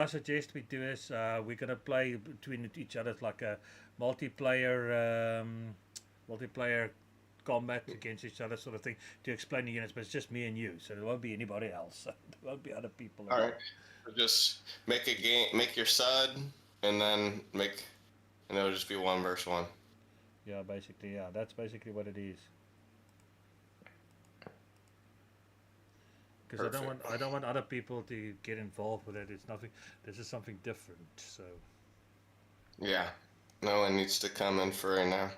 I suggest we do is we're gonna play between each other like a multiplayer, multiplayer combat against each other sort of thing to explain the units. But it's just me and you, so there won't be anybody else. There won't be other people All right. around. So just make a game, make your sud, and then and it'll just be one versus one. Yeah, basically, yeah, that's basically what it is. Because Perfect. I don't want other people to get involved with it. It's nothing. This is something different. So Yeah. No one needs to come in for it now.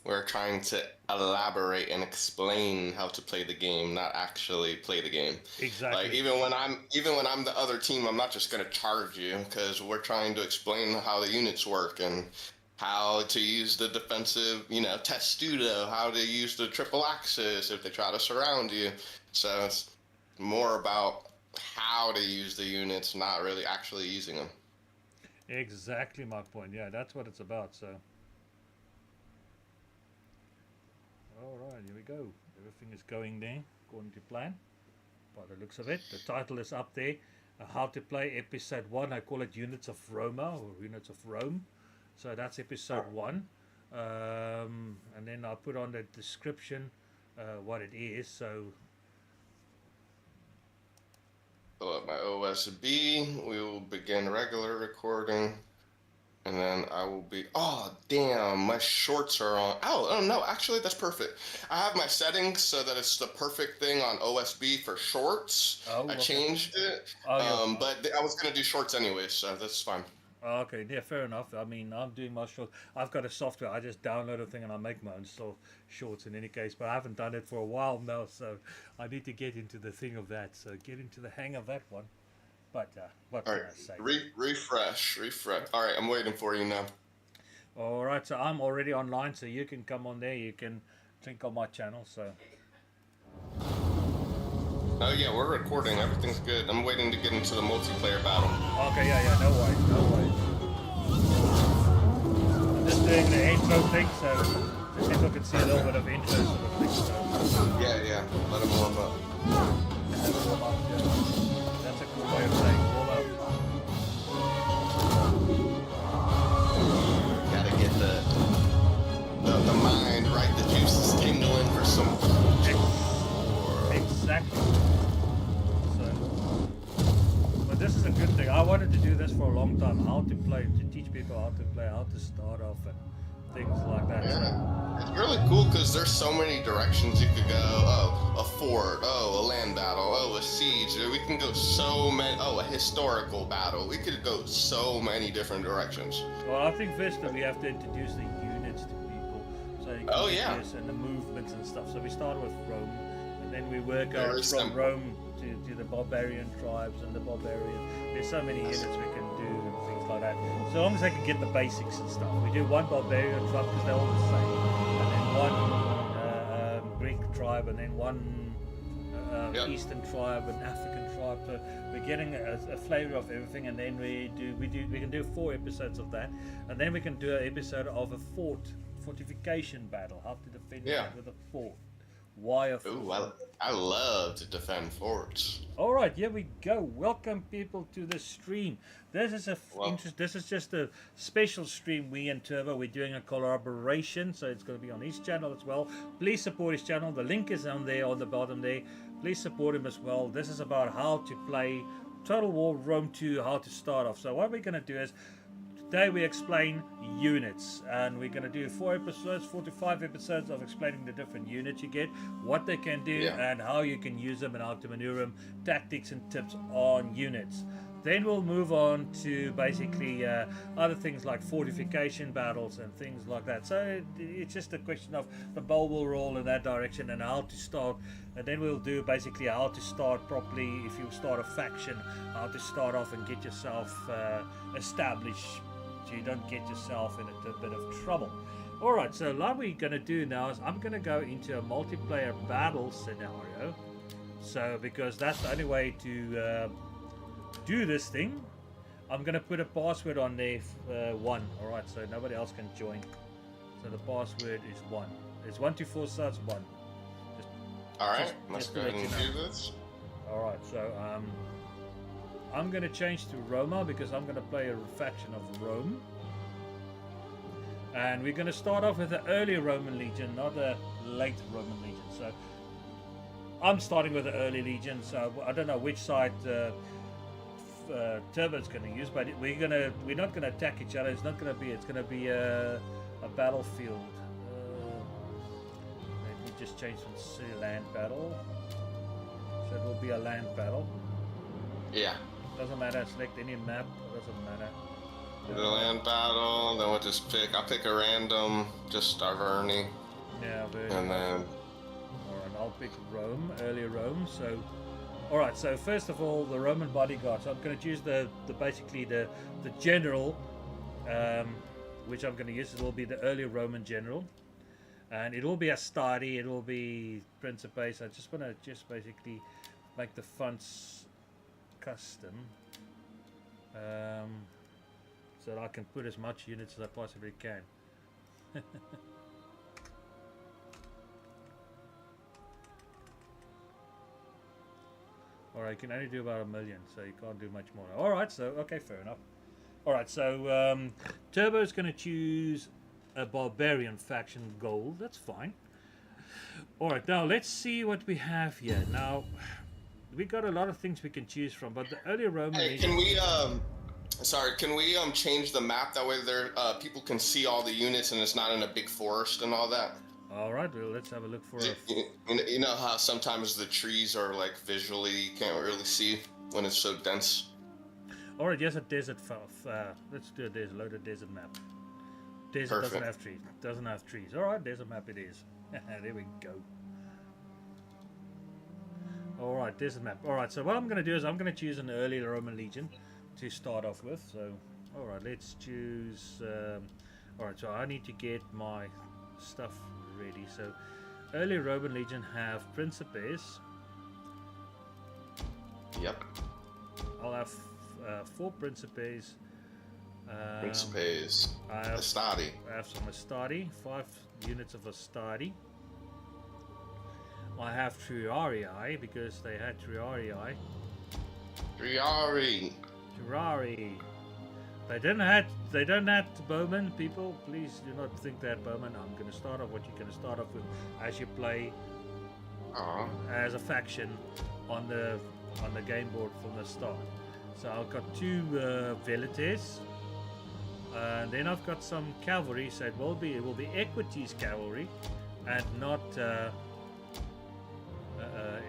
We're trying to elaborate and explain how to play the game, not actually play the game. Like exactly, even when I'm the other team, I'm not just gonna charge you because we're trying to explain how the units work and how to use the defensive, testudo, how to use the triple axis if they try to surround you. So it's more about how to use the units, not really actually using them. exactly my point. Yeah, that's what it's about. So all right, here we go. Everything is going there according to plan. By the looks of it, the title is up there. How to play episode one. I call it Units of Roma or Units of Rome. So that's episode one. And then I'll put on the description what it is. So Pull up my OSB. We will begin regular recording. And then I will be. Oh, damn, my shorts are on. Oh, no, actually, that's perfect. I have my settings so that it's the perfect thing on OSB for shorts. oh I okay. changed it, Oh yeah. but I was going to do shorts anyway, so that's fine. Okay, yeah, fair enough. I mean, I'm doing my shorts. I've got a software. I just download a thing and I make my own shorts in any case. But I haven't done it for a while now, so I need to get into the thing of that. So get into the hang of that one. But what All can right, I say? refresh. All right, I'm waiting for you now. All right, so I'm already online, so you can come on there. You can click on my channel. So Oh, yeah, we're recording. Everything's good. I'm waiting to get into the multiplayer battle. okay, yeah, yeah, no worries, no worries. I'm just doing the intro thing, so just if I can see a little bit Perfect. of intro sort of thing. So Yeah. Let him warm up. have a warm up. Yeah. That's a cool way of saying warm up. Gotta get the mind right, the juices tingling for some war. Exactly. So, but this is a good thing. I wanted to do this for a long time. How to play, to teach people how to play, how to start off, and things like that. So, Yeah. It's really cool because there's so many directions you could go. Oh, a fort. Oh, a land battle. Oh, a siege. We can go so many. Oh, a historical battle. We could go so many different directions. well, I think first that we have to introduce the units to people, so you can Oh, get yeah. used and the movements and stuff. So we start with Rome, and then we work out Very from simple. Rome to the barbarian tribes and the barbarian. There's so many units we can do and things like that. So long as I can get the basics and stuff. We do one barbarian tribe because they're all the same, and then one Greek tribe, and then one Yep. Eastern tribe, and African tribe. So we're getting a flavor of everything, and then we can do 4 episodes of that, and then we can do an episode of a fortification battle, how to defend Yeah. with a fort. Why a Ooh, fort? I love to defend forts. All right, here we go. Welcome people to the stream. This is Well, This is just a special stream. We and Turbo we're doing a collaboration, so it's going to be on his channel as well. Please support his channel. The link is on there on the bottom there. Please support him as well. This is about how to play Total War Rome 2, how to start off. So what we're going to do is today we explain units, and we're going to do 4 episodes, 45 episodes of explaining the different units you get, what they can do, yeah. and how you can use them and how to maneuver them, tactics and tips on units. Then we'll move on to basically other things like fortification battles and things like that. So it's just a question of the ball will roll in that direction and how to start. And then we'll do basically how to start properly if you start a faction, how to start off and get yourself established so you don't get yourself in a bit of trouble. Alright, so what we're going to do now is I'm going to go into a multiplayer battle scenario. So, because that's the only way to do this thing, I'm going to put a password on there, 1. Alright, so nobody else can join. So the password is 1. It's 124 starts 1. All right. Just, Let's just go to ahead let you and know. do this. Alright, so I'm going to change to Roma because I'm going to play a faction of Rome. And we're going to start off with the early Roman Legion, not a late Roman Legion. So I'm starting with the early Legion, so I don't know which side Turbo's going to use, but we're not going to attack each other. It's going to be a battlefield. Let me just change from land battle. So it will be a land battle. Yeah. Doesn't matter. Select any map. Doesn't matter. The land battle. Then we'll just pick. I'll pick a random, just Arverni. Yeah, and then. Alright, I'll pick Rome, early Rome. So, alright. So first of all, the Roman bodyguard. So I'm going to choose basically the general, which I'm going to use. It will be the early Roman general, and it will be Astari. It will be Principes. I just want to basically make the fonts custom, so that I can put as much units as I possibly can. Alright, you can only do about 1 million, so you can't do much more. Alright, so, okay, fair enough. Alright, so Turbo's going to choose a barbarian faction gold. That's fine. Alright, now let's see what we have here. Now, we got a lot of things we can choose from, but the early Roman. Hey, can we change the map that way there people can see all the units and it's not in a big forest and all that? All right, well, let's have a look for it. You know how sometimes the trees are like visually you can't really see when it's so dense. All right, yes, a desert. Let's do a desert, load a desert map. Desert Perfect. doesn't have trees. Doesn't have trees. All right, desert map it is. There we go. Alright, desert map. Alright, so what I'm going to do is I'm going to choose an early Roman Legion to start off with. So, alright, let's choose... alright, so I need to get my stuff ready. So, early Roman Legion have Principes. Yep. I'll have 4 Principes. Principes. Astari. I have some Astari. 5 units of Astari. I have Triarii because they had Triarii. Triarii. They don't have bowmen, people. Please do not think that bowmen. I'm going to start off what you're going to start off with as you play as a faction on the game board from the start. So I've got 2 Velites, and then I've got some cavalry. So it will be Equities cavalry, and not.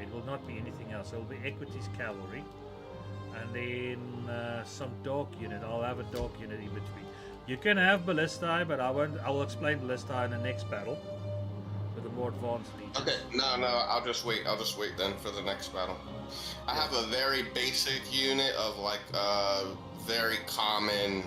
It will not be anything else. It will be Equities cavalry, and then some dark unit. I'll have a dark unit in between. You can have ballistae, but I won't. I will explain ballistae in the next battle with a more advanced legion. Okay, no, I'll just wait then for the next battle. I have a very basic unit of like very common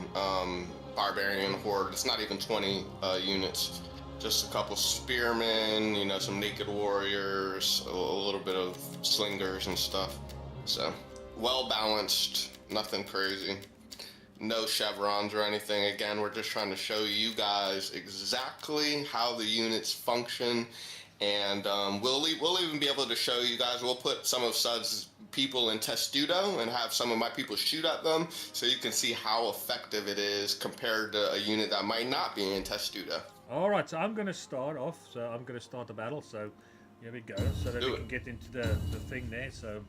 barbarian horde. It's not even 20 units. Just a couple spearmen, you know, some naked warriors, a little bit of slingers and stuff. So, well balanced, nothing crazy. No chevrons or anything. Again, we're just trying to show you guys exactly how the units function. And we'll even be able to show you guys. We'll put some of Sud's people in Testudo and have some of my people shoot at them so you can see how effective it is compared to a unit that might not be in Testudo. Alright, so I'm going to start off. So I'm going to start the battle. So here we go. So that we can get into the thing there. So,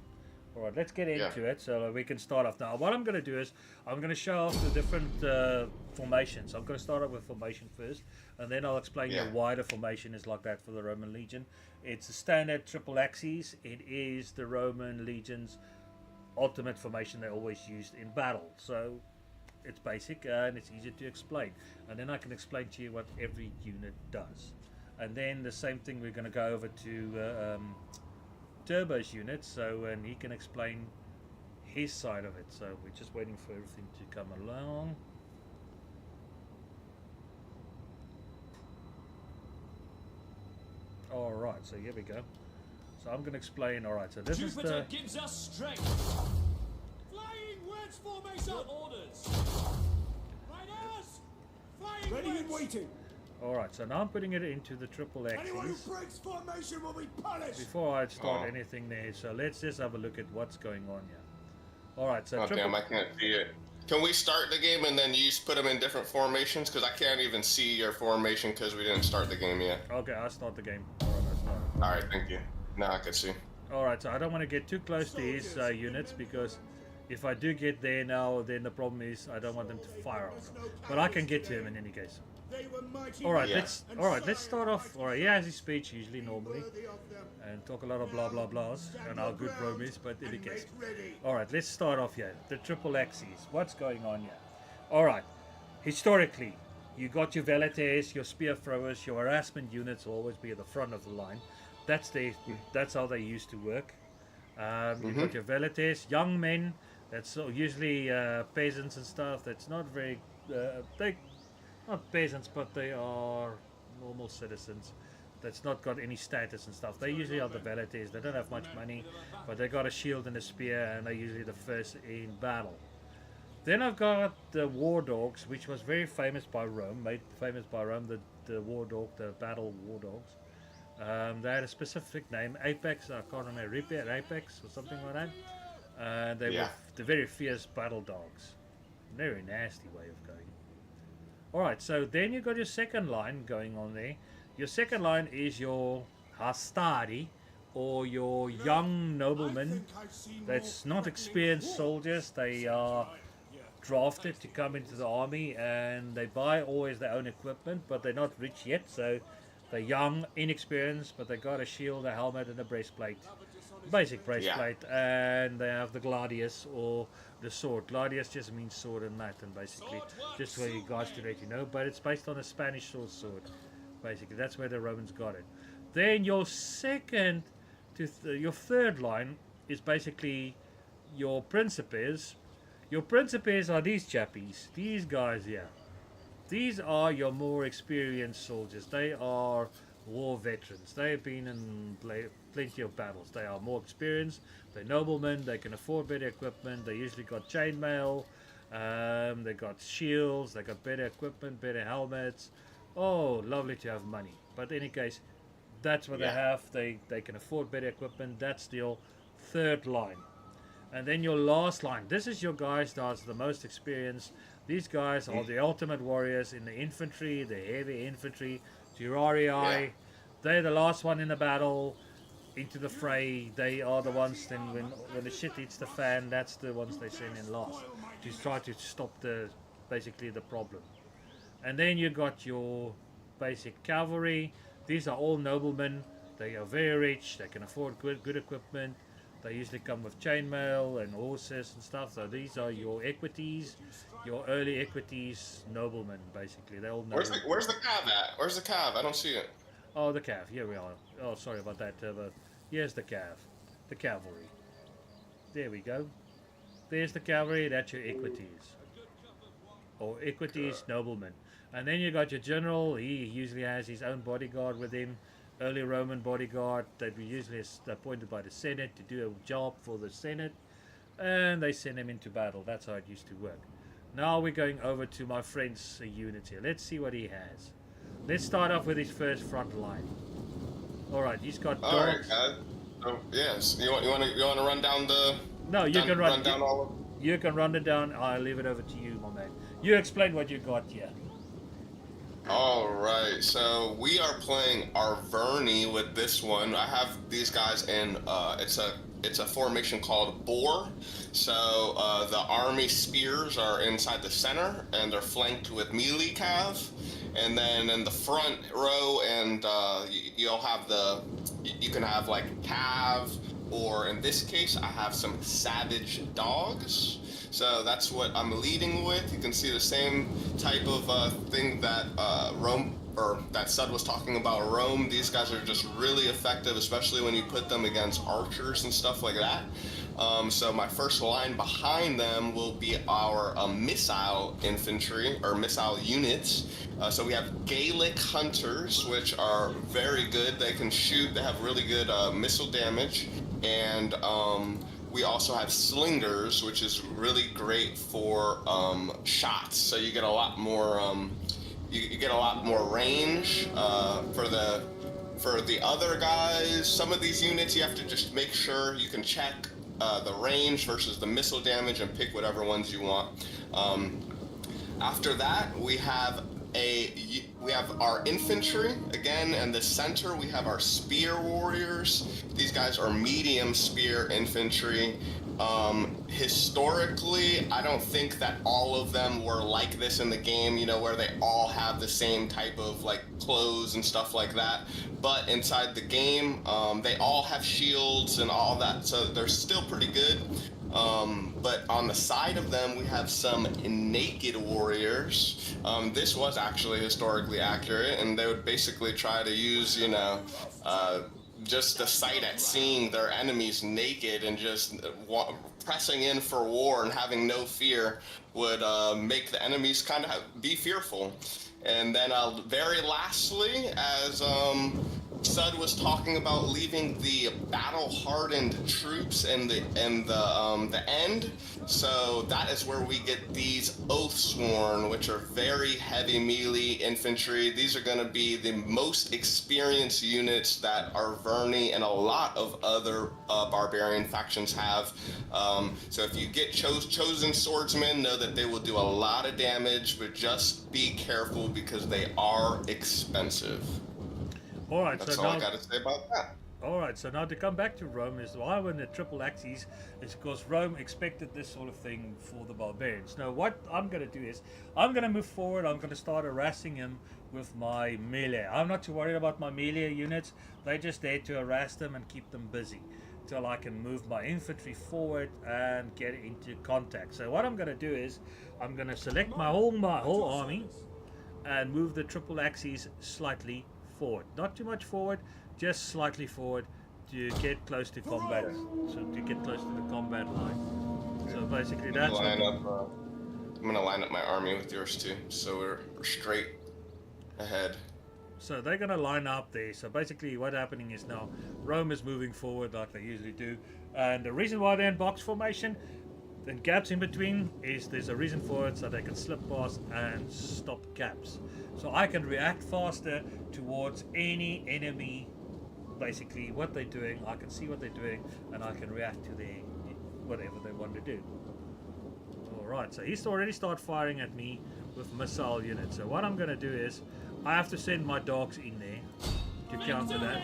alright, let's get into it so that we can start off. Now, what I'm going to do is I'm going to show off the different formations. I'm going to start off with formation first. And then I'll explain you why the formation is like that for the Roman Legion. It's a standard triple axis. It is the Roman Legion's ultimate formation they always used in battle. So it's basic and it's easy to explain. And then I can explain to you what every unit does. And then the same thing we're going to go over to Turbo's unit. So and he can explain his side of it. So we're just waiting for everything to come along. Alright, so here we go. So I'm going to explain. Alright, so this Jupiter is the... gives us strength. Flying wedge formation. Orders. Riders. Flying Ready wedge. and waiting. Alright, so now I'm putting it into the triple Anyone who axis breaks formation will be punished. before I start anything there. So let's just have a look at what's going on here. All right, so Oh damn, I can't see it. Can we start the game and then you just put them in different formations? Because I can't even see your formation because we didn't start the game yet. Okay, I'll start the game. All right, I'll start. All right, thank you. Now I can see. All right, so I don't want to get too close to his units because if I do get there now, then the problem is I don't want them to fire on him. But I can get to him in any case. They were mighty All right, Yeah. let's start off. All right, he has his speech usually normally, and talk a lot of blah blah blahs and how good Rome is. But in any case, all right, let's start off here. The triple axes. What's going on here? All right, historically, you got your velites, your spear throwers, your harassment units will always be at the front of the line. That's how they used to work. You got your velites, young men. That's usually peasants and stuff. That's not very. They not peasants, but they are normal citizens. That's not got any status and stuff. They usually are the velites. They don't have much money, but they got a shield and a spear, and they're usually the first in battle. Then I've got the war dogs, which was very famous by Rome, made famous by Rome. The war dog, the battle war dogs. They had a specific name, Apex. I can't remember, Repair Apex or something like that. They were the very fierce battle dogs. Very nasty way of going. Alright, so then you've got your second line going on there. Your second line is your hastari, or your young noblemen. That's not experienced soldiers. They are drafted to come into the army, and they buy always their own equipment, but they're not rich yet, so they're young, inexperienced, but they got a shield, a helmet, and a breastplate. Basic breastplate, and they have the gladius, or the sword. Gladius just means sword in Latin, basically. Just for you guys to let you know, but it's based on a Spanish sword, basically. That's where the Romans got it. Then your second to your third line is basically your principes. Your principes are these chappies, these guys here. These are your more experienced soldiers. They are war veterans. They have been in plenty of battles. They are more experienced. They're noblemen. They can afford better equipment. They usually got chainmail. They got shields. They got better equipment, better helmets. Oh, lovely to have money. But in any case, that's what they have. They can afford better equipment. That's your third line. And then your last line. This is your guys that's the most experienced. These guys are the ultimate warriors in the infantry, the heavy infantry, Jurarii. They're the last one in the battle, into the fray. They are the ones then when the shit hits the fan, that's the ones they send in last to try to stop basically the problem. And then you got your basic cavalry. These are all noblemen. They are very rich. They can afford good equipment. They usually come with chainmail and horses and stuff. So these are your equities, your early equities noblemen, basically. They all know. Where's the cav at? Where's the cav? I don't see it. Oh, the cav. Here we are. Oh, sorry about that. But here's the cav. The cavalry. There we go. There's the cavalry. That's your equities. Or equities noblemen. And then you got your general. He usually has his own bodyguard with him. Early Roman bodyguard that we usually appointed by the Senate to do a job for the Senate, and they send him into battle. That's how it used to work. Now we're going over to my friend's unit here. Let's see what he has. Let's start off with his first front line. All right, he's got dogs. All right, guys. So, yes, you want to run down the? No, you can run down all of. You can run it down. I'll leave it over to you, my man. You explain what you got here. Alright, so we are playing Arverni with this one. I have these guys in, it's a formation called Boar. So the army spears are inside the center, and they're flanked with melee cav. And then in the front row, and you'll have you can have like cav, or in this case, I have some savage dogs. So that's what I'm leading with. You can see the same type of thing that Rome, or that Sud was talking about Rome. These guys are just really effective, especially when you put them against archers and stuff like that. So my first line behind them will be our missile infantry, or missile units. So we have Gaelic hunters, which are very good. They can shoot, they have really good missile damage. And we also have slingers, which is really great for shots. So you get a lot more you get a lot more range. For the other guys, some of these units you have to just make sure you can check the range versus the missile damage and pick whatever ones you want. After that, we have our infantry again, and the center we have our spear warriors. These guys are medium spear infantry. Historically, I don't think that all of them were like this in the game, you know, where they all have the same type of like clothes and stuff like that. But inside the game, they all have shields and all that, so they're still pretty good. But on the side of them, we have some naked warriors. This was actually historically accurate, and they would basically try to use, you know, just the sight at seeing their enemies naked and just pressing in for war and having no fear would make the enemies kind of be fearful. And then very lastly, as Sud was talking about leaving the battle-hardened troops in the end, so that is where we get these Oathsworn, which are very heavy melee infantry. These are going to be the most experienced units that Arverni and a lot of other barbarian factions have. So if you get chosen swordsmen, know that they will do a lot of damage, but just be careful because they are expensive. All right, That's so all now, I got to say about that. all right, so now to come back to Rome is why when the triple axes is because Rome expected this sort of thing for the barbarians. Now what I'm going to do is I'm going to move forward. I'm going to start harassing him with my melee. I'm not too worried about my melee units. They're just there to harass them and keep them busy till I can move my infantry forward and get into contact. So what I'm going to do is I'm going to select my whole army and move the triple axes slightly forward. Not too much forward, just slightly forward to get close to combat. So to get close to the combat line. So basically that's what, I'm gonna line up my army with yours too, so we're straight ahead. so they're gonna line up there. So basically what's happening is now Rome is moving forward like they usually do. And the reason why they're in box formation and gaps in between is there's a reason for it, so they can slip past and stop gaps. So I can react faster towards any enemy, basically what they're doing. I can see what they're doing and I can react to their whatever they want to do. Alright, so he's already started firing at me with missile units. So what I'm going to do is I have to send my dogs in there to counter that.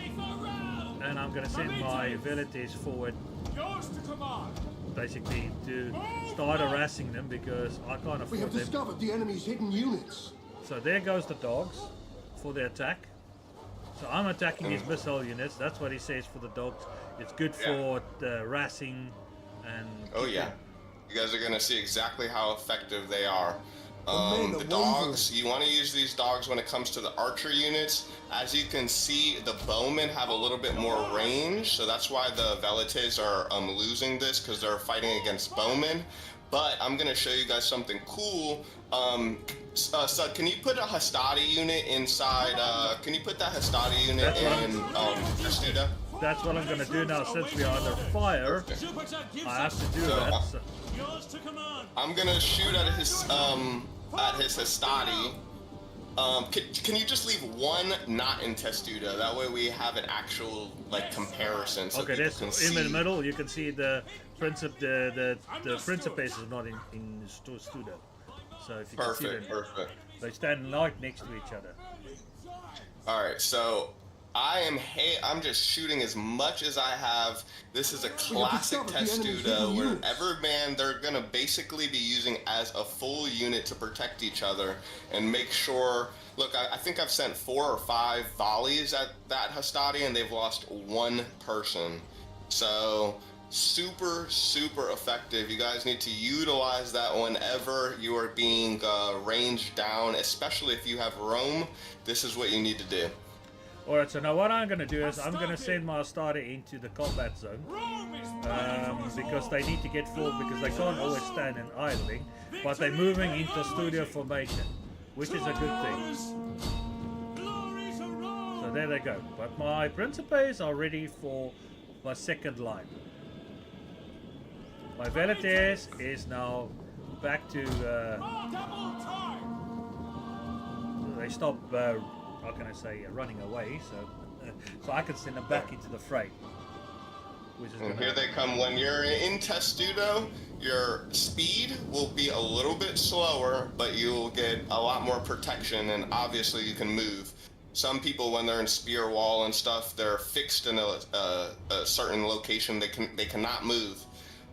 And I'm going to send my velites forward Yours to command. basically to start harassing them because I can't We have afford them. discovered the enemy's hidden units. So there goes the dogs for the attack. So I'm attacking his missile units. That's what he says for the dogs. It's good for the harassing and... Oh yeah, you guys are gonna see exactly how effective they are. men The are dogs, you want to use these dogs when it comes to the archer units. As you can see, the bowmen have a little bit more range, so that's why the velites are losing this, because they're fighting against bowmen. But I'm gonna show you guys something cool. Sud, can you put a Hastati unit inside? Can you put that Hastati unit in Testudo? That's what I'm going to do now since we are under fire. I have to do that. So. Yours to command. I'm gonna shoot at his Hastati. Can you just leave one not in Testudo? That way we have an actual like comparison. So Okay, people this can in see. the middle you can see the the Principes is not in Studo. So if you can see them, Perfect. they stand right next to each other. All right, so I'm just shooting as much as I have. This is a classic discovered the enemy's Testudo hidden where units. every man they're gonna basically be using as a full unit to protect each other and make sure. Look, I think I've sent 4 or 5 volleys at that Hastati and they've lost 1 person. So super effective. You guys need to utilize that whenever you are being ranged down, especially if you have Rome. This is what you need to do. Alright, so now what I'm going to do is I'm going to send my starter into the combat zone. Rome is Because they need to get full because they can't always stand in idling. But they're moving into studio formation, which is a good thing. Glory to Rome. So there they go. But my Principes are ready for my second line. My Velites is now back to... Double time. they stop, how can I say, running away, so I can send them back into the fray. which is And gonna here they come. When you're in Testudo, your speed will be a little bit slower, but you'll get a lot more protection, and obviously you can move. Some people, when they're in spear wall and stuff, they're fixed in a certain location. They cannot move.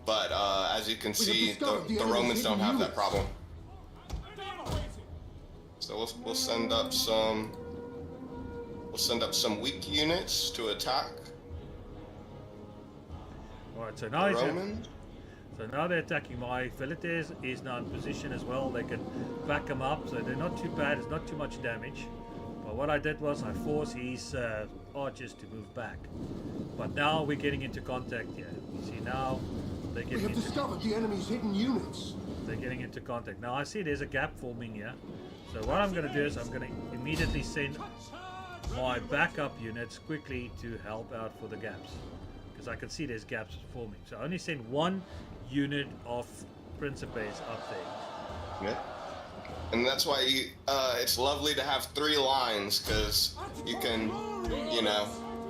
But as you can see, the Romans don't have that problem. So we'll send up some weak units to attack. Alright, so now The he's Romans. so now they're attacking my Velites. He's now in position as well. They can back him up, so they're not too bad. It's not too much damage. But what I did was I forced his archers to move back. But now we're getting into contact here. You see now they're We getting have into discovered the enemy's hidden units. they're getting into contact. Now I see there's a gap forming here. So what I'm going to do is I'm going to immediately send my backup units quickly to help out for the gaps. Because I can see there's gaps forming. So I only send one unit of Principes up there. Yeah. And that's why it's lovely to have 3 lines, because you can,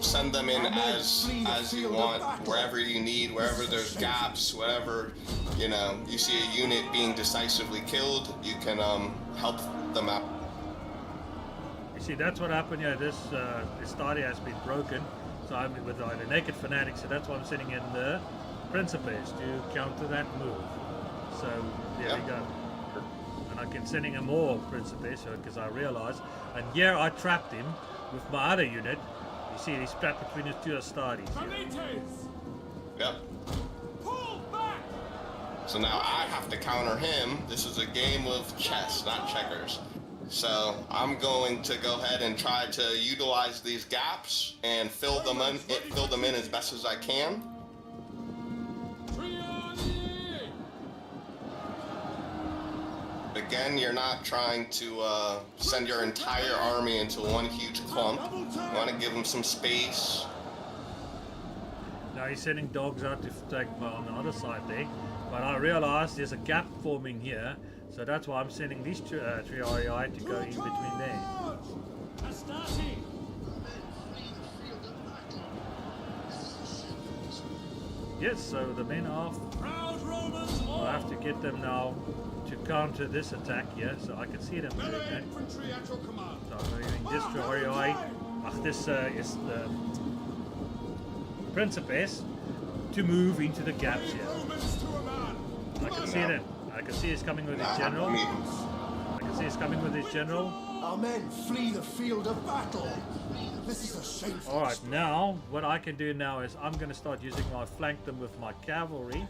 send them in as you want, wherever you need, wherever there's gaps, whatever, you see a unit being decisively killed, you can help them out. You see, that's what happened here. This study has been broken. So I'm with the naked fanatics, so that's why I'm sending in the Principes to counter that move. So there we go. And I can send in more Principes because I realized, and here I trapped him with my other unit. You see, he's trapped between his 2 Astartes. Yep. Pull back! So now I have to counter him. This is a game of chess, not checkers. So I'm going to go ahead and try to utilize these gaps and fill them in as best as I can. Again, you're not trying to send your entire army into one huge clump. You want to give them some space. Now he's sending dogs out to take on the other side there. But I realized there's a gap forming here. So that's why I'm sending these Triarii to go in between there. Astarte! Yes, so the men are... Proud Romans I have to get them now to counter this attack here, so I can see them doing that. infantry at your command. So I'm moving this Triarii. This is the Principes to move into the gaps here. Romans to a man. I can see them. I can see he's coming with his general. I can see he's coming with his general. Our men flee the field of battle. This is a shameful Alright, now what I can do now is I'm going to start using my flank them with my cavalry.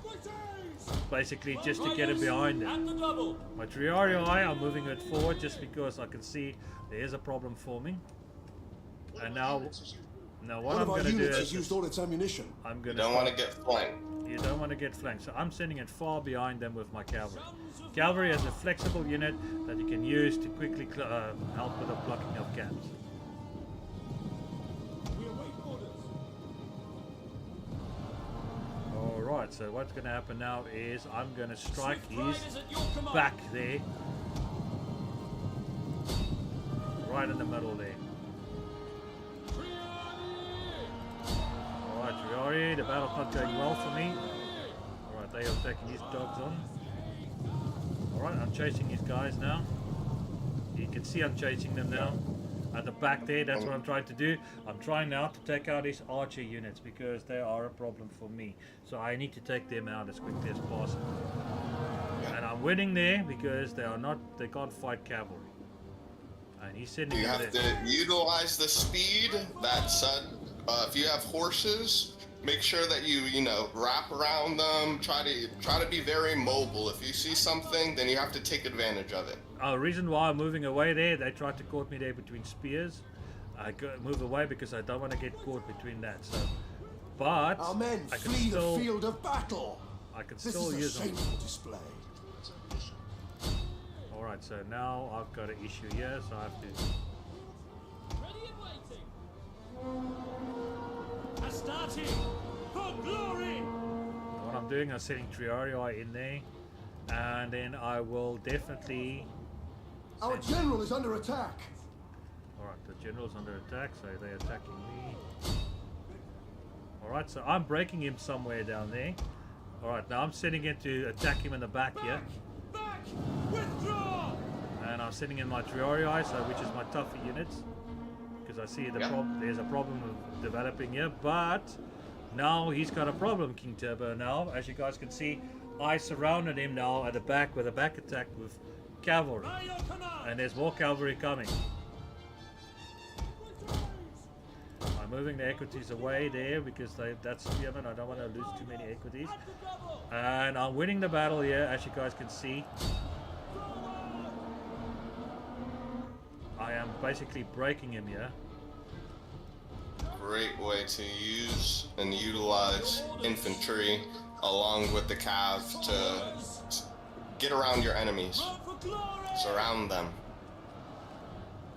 Basically just to get it behind them. At the double. My Triarii, I'm moving it forward just because I can see there is a problem forming. And now what One I'm of our going to do units has is used all its ammunition. I'm You going to don't want to get flanked. You don't want to get flanked, so I'm sending it far behind them with my cavalry. Cavalry is a flexible unit that you can use to quickly help with the blocking of gaps. We await orders. Alright, so what's going to happen now is I'm going to strike Swift riders his at your command. back there. Right in the middle there. Alright, Triarii, the battle's not going well for me. Alright, they are taking these dogs on. Alright, I'm chasing these guys now. You can see I'm chasing them now. At the back there, that's what I'm trying to do. I'm trying now to take out these archer units because they are a problem for me. So I need to take them out as quickly as possible. And I'm winning there because they can't fight cavalry. And he's sending You them have there. to utilize the speed. If you have horses, make sure that you wrap around them. Try to be very mobile. If you see something, then you have to take advantage of it. The reason why I'm moving away there, they tried to caught me there between spears. I move away because I don't want to get caught between that. So, but Our men I can flee still the field of battle. I can This still is a use them. shameful display. Alright, so now I've got an issue here, so I have to... Ready and waiting. Astarte! For glory! What I'm doing, I'm setting Triarii in there, and then I will definitely... Our general is under attack. Alright, the general's under attack, so they're attacking me. Alright, so I'm breaking him somewhere down there. Alright, now I'm sending in to attack him in the back here. Back! Withdraw! And I'm sending in my Triarii, so which is my tougher units. Because I see there's a problem developing here. But now he's got a problem, King Turbo. Now, as you guys can see, I surrounded him now at the back with a back attack with cavalry. By your command! And there's more cavalry coming. I'm moving the equities away there because that's spearmen. I don't want to lose too many equities. At the double! And I'm winning the battle here, as you guys can see. I am basically breaking him here. Great way to use and utilize infantry along with the cav to get around your enemies. Hope for glory! Surround them.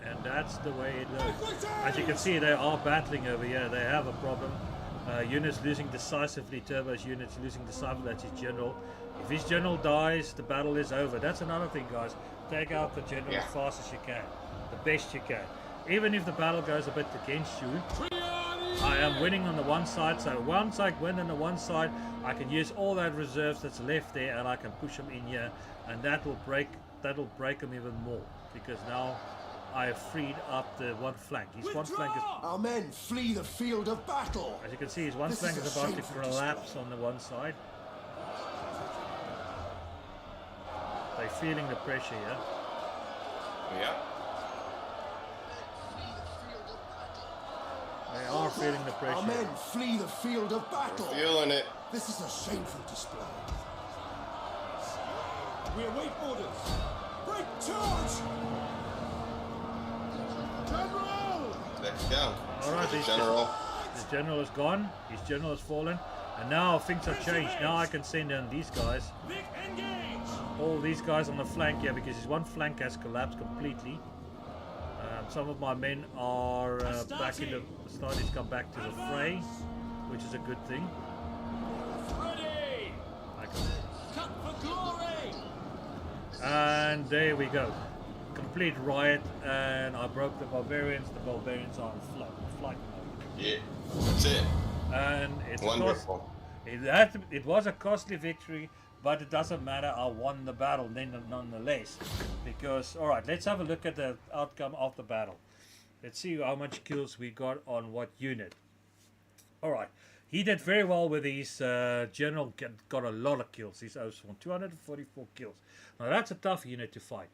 And that's the way it goes. As you can see, they are battling over here. They have a problem. Units losing decisively. Turbo's units losing decisively. That's his general. If his general dies, the battle is over. That's another thing, guys. Take out the general as fast as you can. The best you can. Even if the battle goes a bit against you, I am winning on the one side. So once I win on the one side, I can use all that reserves that's left there, and I can push them in here, and that will break them even more, because now I have freed up the one flank. His one flank is, Our men flee the field of battle. as you can see, his one This flank is is a about to shameful collapse display. on the one side. They're feeling the pressure here. Yep. They are feeling the Our pressure. men flee the field of battle. Feeling it. This is a shameful display. We await orders! Break charge! General! There you go. Alright, General. his general is gone. His general has fallen. And now things have changed. Now I can send in these guys. Vic, engage! All these guys on the flank here, because his one flank has collapsed completely. Some of my men are back in the starting to come back to the fray, which is a good thing. Ready! I can, Cut for glory! and there we go. Complete riot, and I broke the barbarians. The barbarians are on flight mode. Yeah. That's it. And it's Wonderful. it was a costly victory, but it doesn't matter. I won the battle then nonetheless. Because, alright, let's have a look at the outcome of the battle. Let's see how much kills we got on what unit. Alright, he did very well with his general, got a lot of kills. His Oswan, 244 kills. Now that's a tough unit to fight.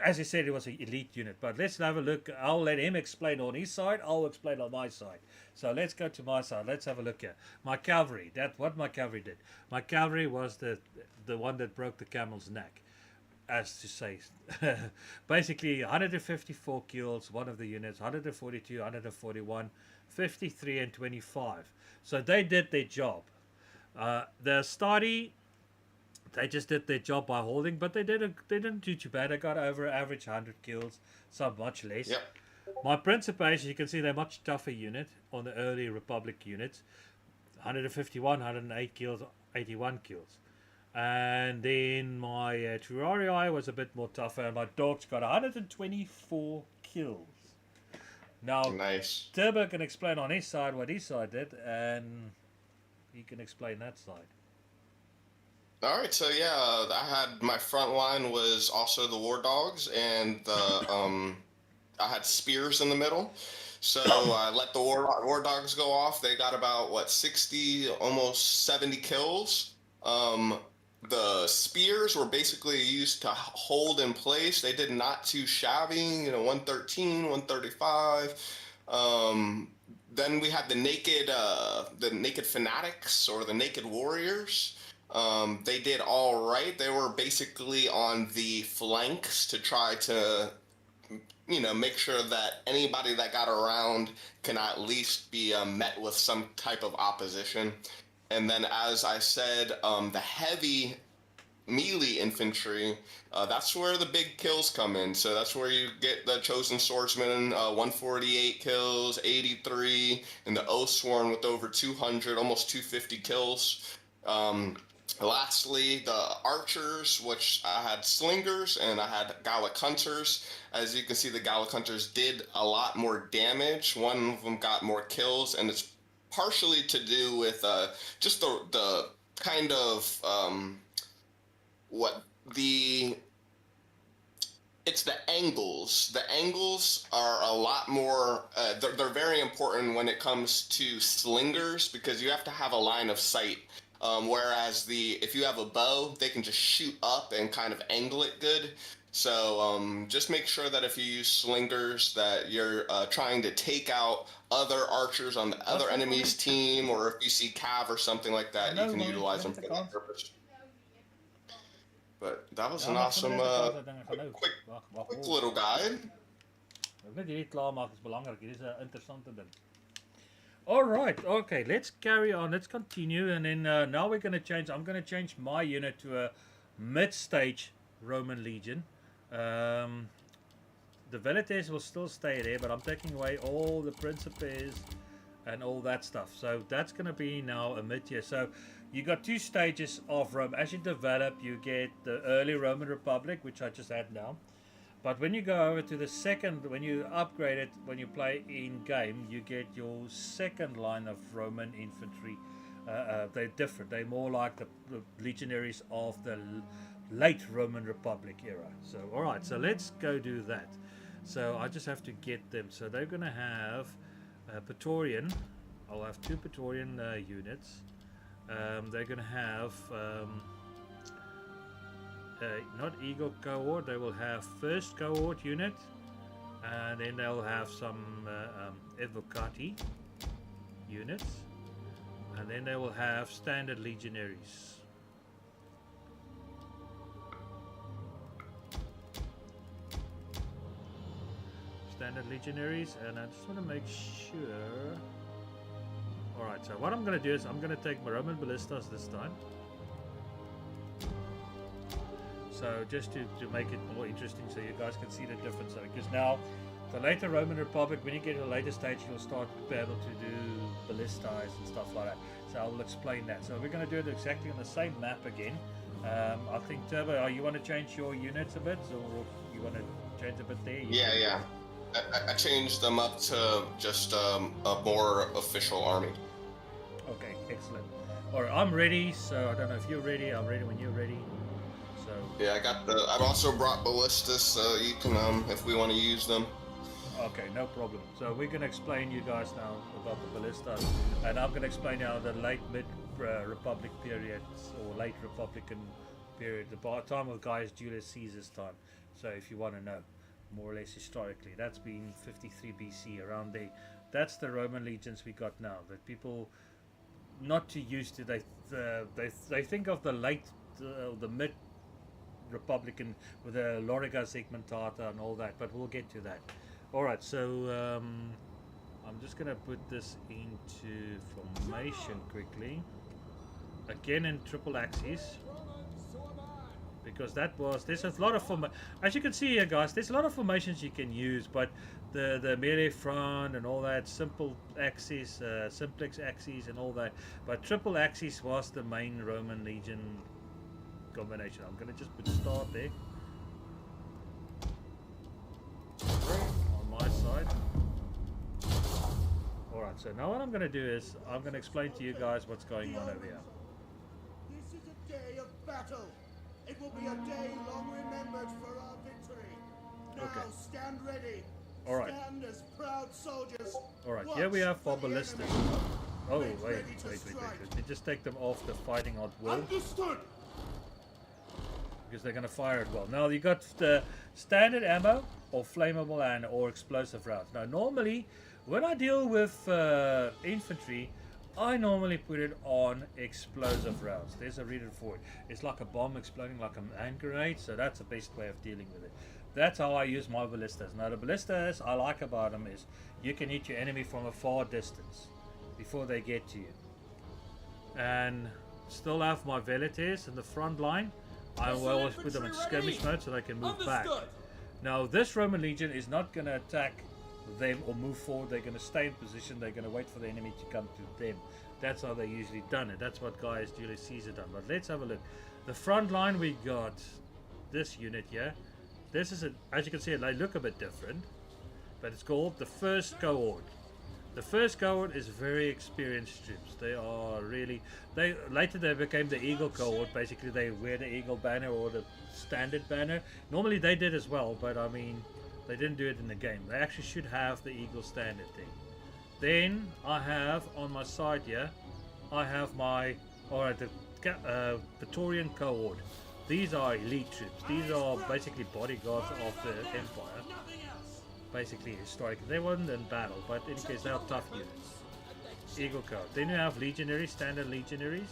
As he said, it was an elite unit. But let's have a look. I'll let him explain on his side. I'll explain on my side. So let's go to my side. Let's have a look here. My cavalry. What my cavalry did. My cavalry was the one that broke the camel's neck, as to say. Basically, 154 kills. One of the units. 142, 141, 53, and 25. So they did their job. The Stadi, they just did their job by holding, but they didn't do too bad. They got over average 100 kills, some much less. Yep. My Principes, you can see they're much tougher unit on the early Republic units. 151, 108 kills, 81 kills. And then my Triarii was a bit more tougher, and my dogs got 124 kills. Now, Nice. Turbo can explain on his side what his side did, and he can explain that side. All right, so yeah, I had my front line was also the war dogs, and the I had spears in the middle. So I let the war dogs go off. They got about 60, almost 70 kills. The spears were basically used to hold in place. They did not too shabby, 113, 135. Then we had the naked fanatics, or the naked warriors. They did all right. They were basically on the flanks to try to, make sure that anybody that got around can at least be met with some type of opposition. And then, as I said, the heavy melee infantry, that's where the big kills come in. So that's where you get the Chosen Swordsman, 148 kills, 83, and the Oathsworn with over 200, almost 250 kills. Lastly, the archers, which I had slingers and I had Gallic hunters. As you can see, the Gallic hunters did a lot more damage. One of them got more kills, and it's partially to do with just the kind of what the it's the angles. The angles are a lot more. They're very important when it comes to slingers because you have to have a line of sight. Whereas if you have a bow, they can just shoot up and kind of angle it good. So just make sure that if you use slingers, that you're trying to take out other archers on the other enemy's team, or if you see cav or something like that, you can utilize them for that purpose. But that was an awesome, quick little guide. Ek net hierdie klaar maak is belangrik. Hierdie is 'n interessante ding. All right, okay, let's carry on. Let's continue, and then now we're going to change. I'm going to change my unit to a mid-stage Roman legion. The Velites will still stay there, but I'm taking away all the Principes and all that stuff. So that's going to be now a mid-tier. So you got two stages of Rome. As you develop, you get the early Roman Republic, which I just had now. But when you go over to the second, when you upgrade it, when you play in game, you get your second line of Roman infantry. They're different. They're more like the legionaries of the late Roman Republic era. So, all right, so let's go do that. So I just have to get them. So they're going to have Praetorian. I'll have two Praetorian units. They're going to have not Eagle cohort, they will have first cohort unit, and then they'll have some Evocati units, and then they will have standard legionaries. Standard legionaries, and I just want to make sure. Alright, so what I'm going to do is I'm going to take my Roman ballistas this time. So just to make it more interesting so you guys can see the difference. So because now the later Roman Republic, when you get to a later stage, you'll start to be able to do ballistas and stuff like that. So I'll explain that. So we're going to do it exactly on the same map again. I think Turbo, you want to change your units a bit, or you want to change a bit there? Yeah. I changed them up to just a more official army. Okay, excellent. Alright, I'm ready, so I don't know if you're ready. I'm ready when you're ready. So yeah, I've also brought ballistas, so you can if we want to use them. Okay, no problem. So we're going to explain you guys now about the ballistas, and I'm going to explain now the late mid-Republic period, or late Republican period, the time of Gaius Julius Caesar's time. So if you want to know more or less historically, that's been 53 BC, around there. That's the Roman legions we got now. That people not too used to. They think of the late, the mid Republican with the Loriga Segmentata and all that, but we'll get to that. Alright, so I'm just going to put this into formation quickly. Again in triple axis. Because there's a lot of as you can see here, guys, there's a lot of formations you can use, but the melee front and all that, simple axis, simplex axis and all that, but triple axis was the main Roman legion combination. I'm going to just put start there on my side. Alright, so now what I'm going to do is I'm going to explain to you guys what's going on over here. This is a day of battle. It will be a day long remembered for our victory. Now Okay. stand ready. All right. Stand as proud soldiers. Alright, Watch here we have for for the ballistas. enemy. Oh, Get wait. ready to strike. They just take them off the fighting at will, Understood. because they're going to fire at will. Now you got the standard ammo, or flammable and or explosive rounds. Now normally, when I deal with infantry, I normally put it on explosive rounds. There's a reason for it. It's like a bomb exploding like an hand grenade, so that's the best way of dealing with it. That's how I use my ballistas. Now the ballistas I like about them is you can hit your enemy from a far distance before they get to you. And still have my velites in the front line. I will always put them in skirmish mode so they can move back. Now this Roman legion is not going to attack them or move forward. They're going to stay in position. They're going to wait for the enemy to come to them. That's how they usually done it. That's what Gaius Julius Caesar done. But let's have a look. The front line, we got this unit here. This is as you can see, they look a bit different, but it's called the first cohort. The first cohort is very experienced troops. They are really. They later they became the Eagle cohort. Basically, they wear the Eagle banner or the standard banner. Normally they did as well, but I mean, they didn't do it in the game. They actually should have the Eagle standard thing. Then I have on my side here, I have my the Praetorian cohort. These are elite troops. These are basically bodyguards of the Empire. Basically historic. They weren't in battle, but in case they are tough units. Eagle Code. Then you have legionaries, standard legionaries,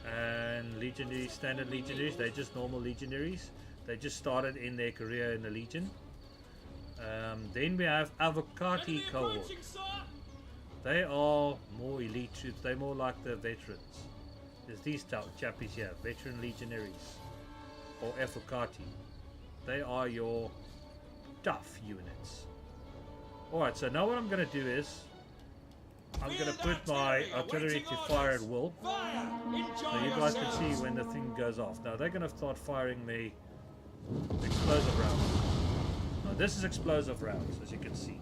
and legionaries, standard legionaries. They're just normal legionaries. They just started in their career in the Legion. Then we have Avocati cohort. They are more elite troops. They're more like the veterans. There's these chappies here, veteran legionaries, or Avocati. They are your tough units. Alright, so now what I'm going to do is I'm going to put my artillery to fire at will, so you guys can see when the thing goes off. Now they're going to start firing the explosive rounds. Now this is explosive rounds, as you can see.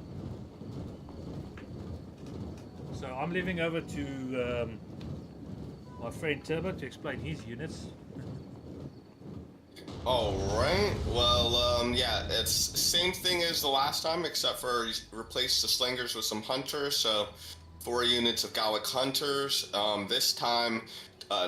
So I'm leaving over to my friend Turbo to explain his units. Alright, well, yeah, it's same thing as the last time, except for replace the slingers with some hunters, so 4 units of Gallic hunters. This time,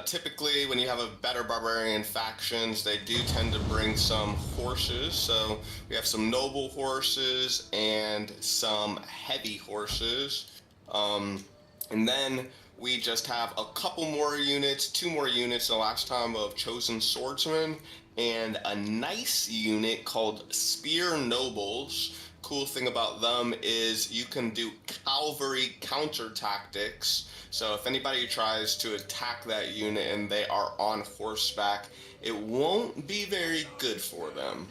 typically when you have a better barbarian factions, they do tend to bring some horses, so we have some noble horses and some heavy horses. And then we just have a couple more units, 2 more units the last time of chosen swordsmen, and a nice unit called Spear Nobles. Cool thing about them is you can do cavalry counter tactics. So if anybody tries to attack that unit and they are on horseback, it won't be very good for them.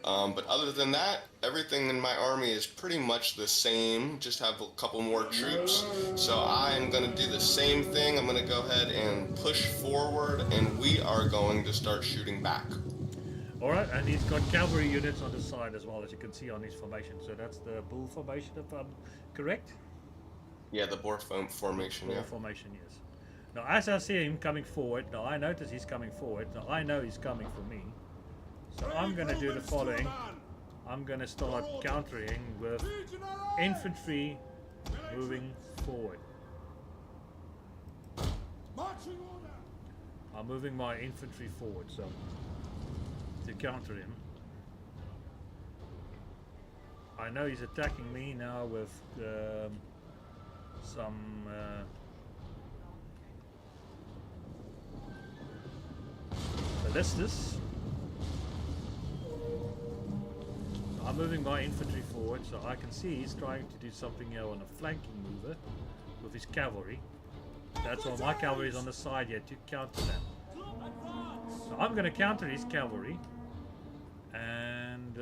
But other than that, everything in my army is pretty much the same, just have a couple more troops. So I am going to do the same thing. I'm going to go ahead and push forward, and we are going to start shooting back. Alright, and he's got cavalry units on the side as well, as you can see on his formation. So that's the bull formation, if I'm correct? Yeah, the boar formation, Bull yeah. formation, yes. Now, as I see him coming forward, now I notice he's coming forward. Now, I know he's coming for me. So I'm going to do the following. I'm going to start countering with infantry moving forward. I'm moving my infantry forward, so to counter him. I know he's attacking me now with some ballistas. I'm moving my infantry forward, so I can see he's trying to do something here on a flanking mover with his cavalry. That's why my cavalry is on the side here to counter them. So I'm going to counter his cavalry, and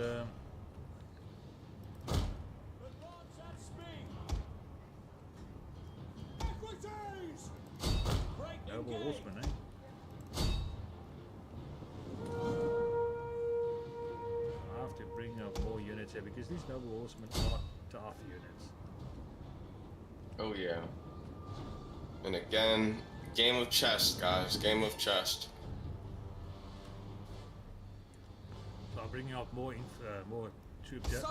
noble horseman, eh? I have to bring up more units here because these noble horsemen are tough units. Oh yeah. And again, game of chess, guys, game of chess. So I'm bringing up more troops here,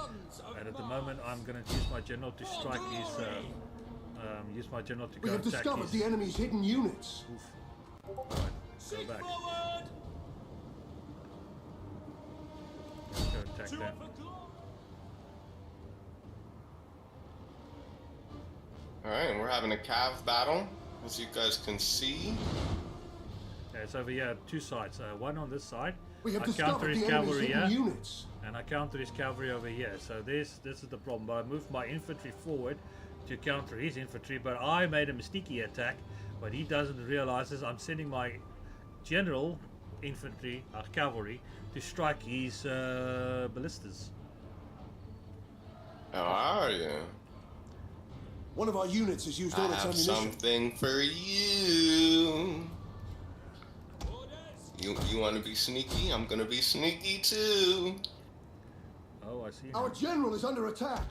and at the moment I'm going to use my general to strike his. Use my general to go We have attack discovered his. the enemy's hidden units. Oof. Right, go back. Let's go attack them. Alright, and we're having a cav battle, as you guys can see. Yeah, it's over here, 2 sides. One on this side. We have I counter discovered his the enemy's cavalry hidden here, units. and I counter his cavalry over here. So this is the problem. But I moved my infantry forward to counter his infantry, but I made a mistake attack. What he doesn't realize is I'm sending my general infantry, cavalry, to strike his ballistas. How are you? One of our units has used I all its have ammunition. something for you. You want to be sneaky? I'm gonna be sneaky too. Oh, I see. Our general is under attack.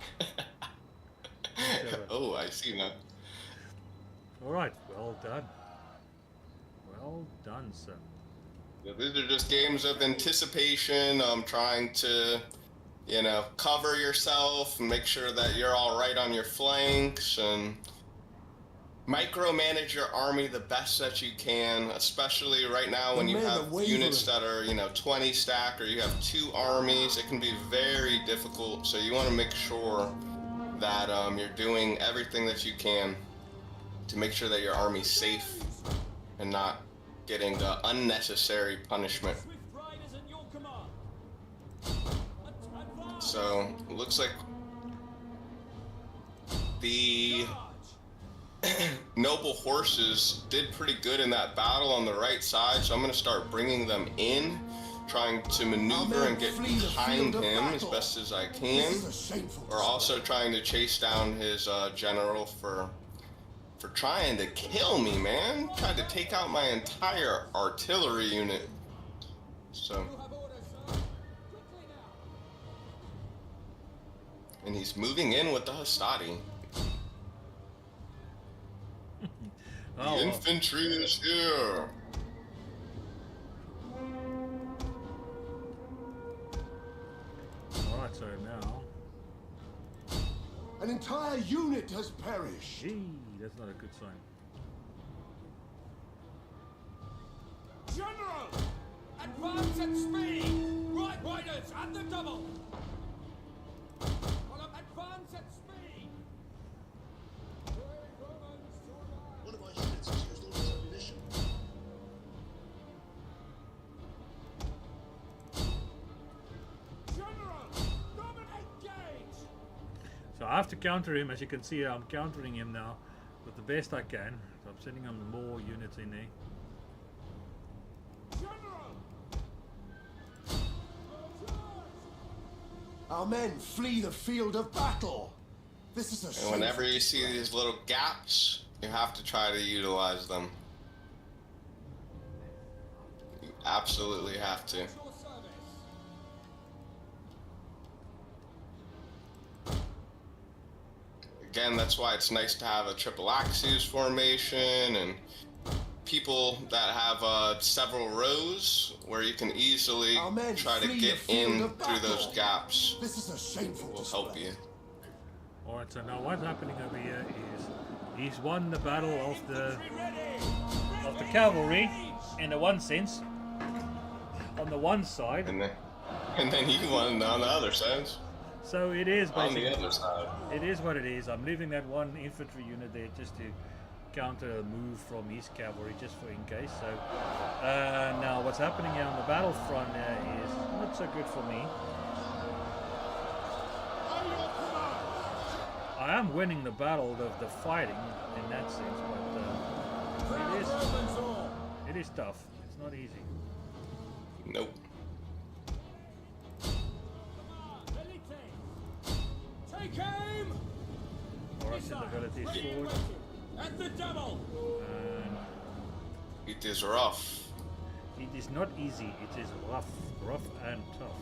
Oh, I see now. All right, well done. Well done, sir. Yeah, these are just games of anticipation. Trying to, cover yourself and make sure that you're all right on your flanks and micromanage your army the best that you can, especially right now when you men have are units wavering. that are, 20 stack or you have 2 armies. It can be very difficult. So you want to make sure that you're doing everything that you can to make sure that your army's safe and not getting the unnecessary punishment. Swift riders at your command. Advance. So it looks like the noble horses did pretty good in that battle on the right side, so I'm going to start bringing them in, trying to maneuver and get behind him as best as I can. This is a shameful We're display. also trying to chase down his general for trying to kill me, man. Tried to take out my entire artillery unit. So, You have orders, sir. Quickly now. and he's moving in with the Hastati. Oh, The well. infantry is here. All right, so now. An entire unit has perished. Gee, that's not a good sign. General! Advance at speed! Right riders at the double! Column, advance at speed! One of our units has used all its ammunition. General! Dominate gauge! So I have to counter him. As you can see, I'm countering him now with the best I can. So I'm sending him more units in there. General! Our men flee the field of battle. This is a And shameful whenever you see display. these little gaps, you have to try to utilize them. You absolutely have to. Your service! Again, that's why it's nice to have a triple axis formation and people that have several rows where you can easily Our men try to flee get the field in of through those battle. gaps. This is a shameful Will display. help you. All right, so now what's happening over here is he's won the battle of the cavalry in the one sense. On the one side, And then you won on the other side. so it is On the basically other side. it is what it is. I'm leaving that one infantry unit there just to counter a move from his cavalry, just for in case. So now what's happening here on the battlefront is not so good for me. At your command! I am winning the battle of the fighting in that sense, but Romans all! it is tough. It's not easy. Nope. Elite! Take aim! All right, send the abilities forward. At the double! And It is rough. it is not easy. It is rough and tough.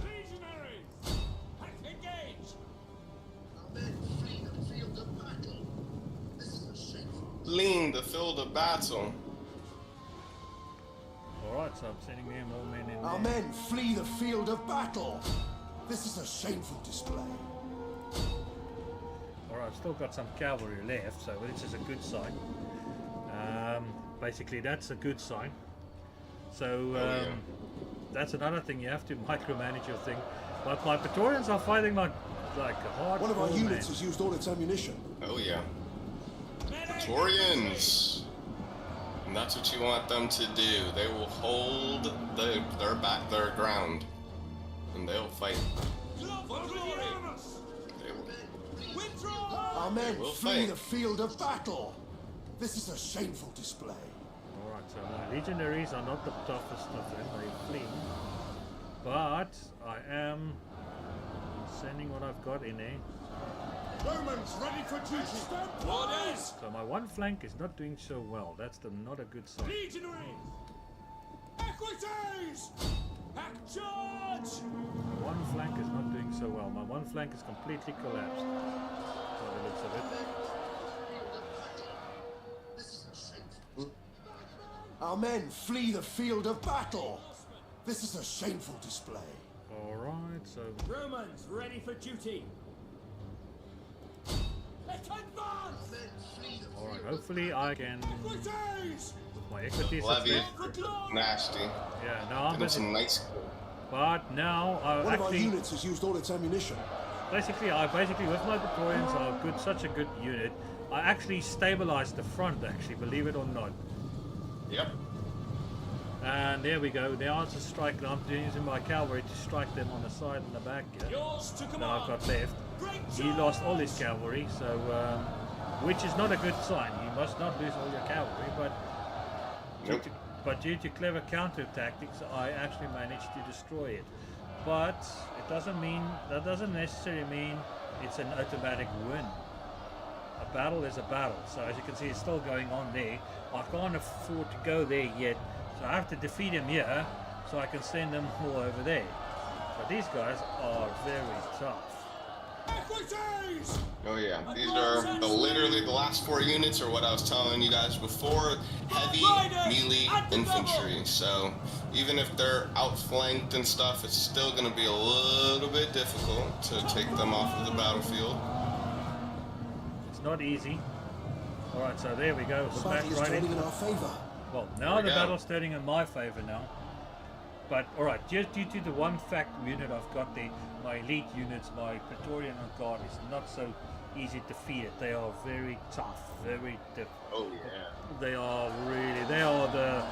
Legionaries! Engage! Our men flee the field of battle. This is a shameful. Lean the field of battle. All right, so I'm sending them all men in Our there. men flee the field of battle. This is a shameful display. All right, I've still got some cavalry left, so this is a good sign. Basically, that's a good sign. So yeah. that's another thing. You have to micromanage your thing. But my Praetorians are fighting like hard. One of our units has used all its ammunition. Oh yeah. Praetorians. And that's what you want them to do. They will hold their ground. And they'll fight. For glory! They will. Withdraw! Our men will flee fight. the field of battle. This is a shameful display. All right, so my legionaries are not the toughest of them. They flee, but I am sending what I've got in there. Romans ready for duty! Orders! So my one flank is not doing so well. That's not a good sign. Legionaries! Equities! Back charge! One flank is not doing so well. My one flank is completely collapsed. By the looks of it. Our men flee the field of battle. This is a shameful display. Alright, so Romans ready for duty. Let's advance! alright, hopefully I can Equities! with my equities Levy, For glory! nasty. yeah, now I'm Getting busy. some nice. But now I One of our actually units has used all its ammunition. basically with my Praetorians are good, such a good unit. I actually stabilized the front, actually, believe it or not. Yep. And there we go. Now it's a strike. I'm using my cavalry to strike them on the side and the back here Yours to that I've command! got left. Great He job! lost all his cavalry, so which is not a good sign. You must not lose all your cavalry, but Nope. due to clever counter tactics, I actually managed to destroy it. But that doesn't necessarily mean it's an automatic win. A battle is a battle, so as you can see, it's still going on there. I can't afford to go there yet, so I have to defeat him here, so I can send them all over there. But these guys are very tough. Equities! Oh yeah, these are literally the last 4 units, or what I was telling you guys before, heavy melee infantry. So even if they're outflanked and stuff, it's still going to be a little bit difficult to take them off of the battlefield. It's not easy. Alright, so there we go. The Smash battle is right turning in. in our favor. Well, now There the we go. battle's turning in my favor now. But alright, just due to the one fact unit I've got there, my elite units, my Praetorian Guard is not so easy to defeat. They are very tough, very difficult. Oh yeah. They are the,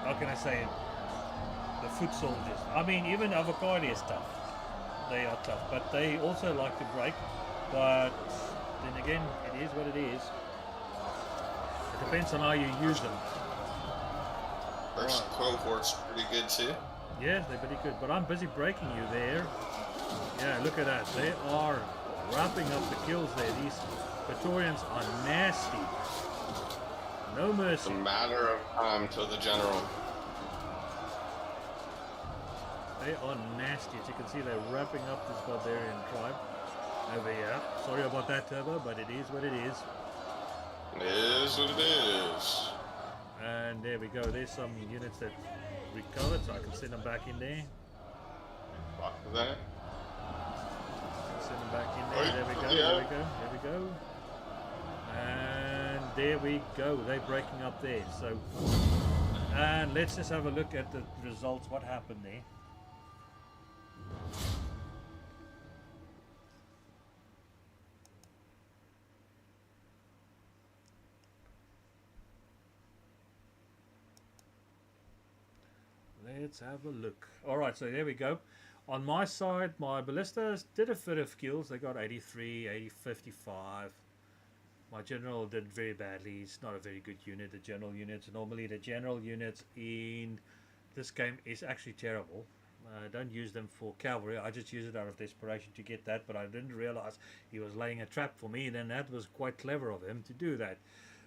how can I say it, the foot soldiers. I mean, even Avocadi is tough. They are tough, but they also like to break. But then again, it is what it is. It depends on how you use them. First cohort's pretty good too. Yes, they're pretty good, but I'm busy breaking you there. Yeah, look at that. They are wrapping up the kills there. These Praetorians are nasty. No It's mercy. a matter of time till the general. They are nasty. As you can see, they're wrapping up this barbarian tribe over here. Sorry about that, Turbo, but it is what it is. It is what it is. And there we go. There's some units that recovered, so I can send them back in there. Fuck that. Send them back in there. There we go. There we go. There we go. And there we go. They're breaking up there. So, and let's just have a look at the results. What happened there? Let's have a look. Alright, so there we go. On my side, my ballistas did a bit of kills. They got 83, 55. My general did very badly. He's not a very good unit. The general units, normally the general units in this game is actually terrible. I don't use them for cavalry. I just use it out of desperation to get that, but I didn't realize he was laying a trap for me. Then that was quite clever of him to do that.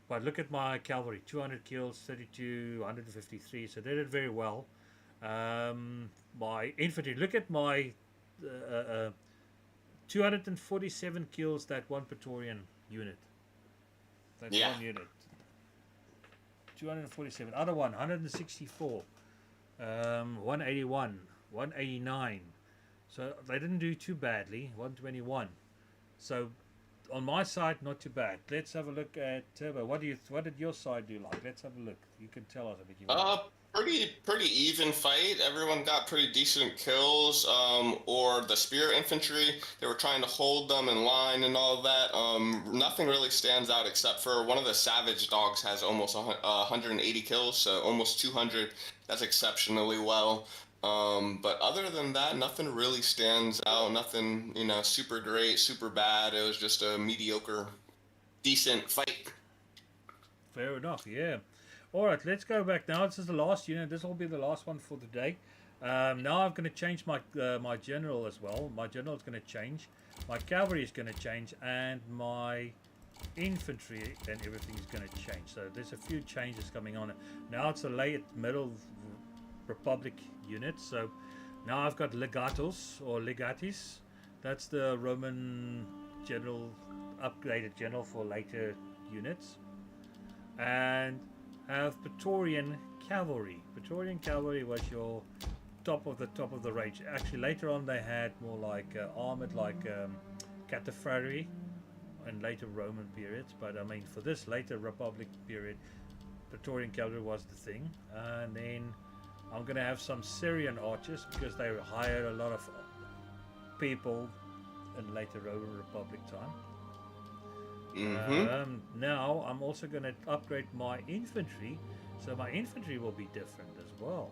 But look at my cavalry, 200 kills, 32, 153. So they did very well. My infantry, look at my 247 kills, that one Praetorian unit. That Yeah. one unit. 247. Other one, 164. 181. 189. So they didn't do too badly. 121. So on my side, not too bad. Let's have a look at Turbo. What did your side do like? Let's have a look. You can tell us if you want. Pretty even fight. Everyone got pretty decent kills. Or the spear infantry, they were trying to hold them in line and all that. Nothing really stands out except for one of the savage dogs has almost 180 kills, so almost 200. That's exceptionally well. But other than that, nothing really stands out. Nothing, super great, super bad. It was just a mediocre, decent fight. Fair enough, yeah. Alright, let's go back now. This is the last unit. This will be the last one for today. Now I'm going to change my my general as well. My general is going to change. My cavalry is going to change. And my infantry and everything is going to change. So there's a few changes coming on. Now it's a late middle Republic unit. So Now I've got legatos or legatis. That's the Roman general, upgraded general for later units. And have Praetorian cavalry. Praetorian cavalry was your top of the range. Actually, later on they had more like armored, like cataphrarii, in later Roman periods. But I mean, for this later Republic period, Praetorian cavalry was the thing. And then I'm gonna have some Syrian archers because they hired a lot of people in later Roman Republic time. Now I'm also going to upgrade my infantry, so my infantry will be different as well.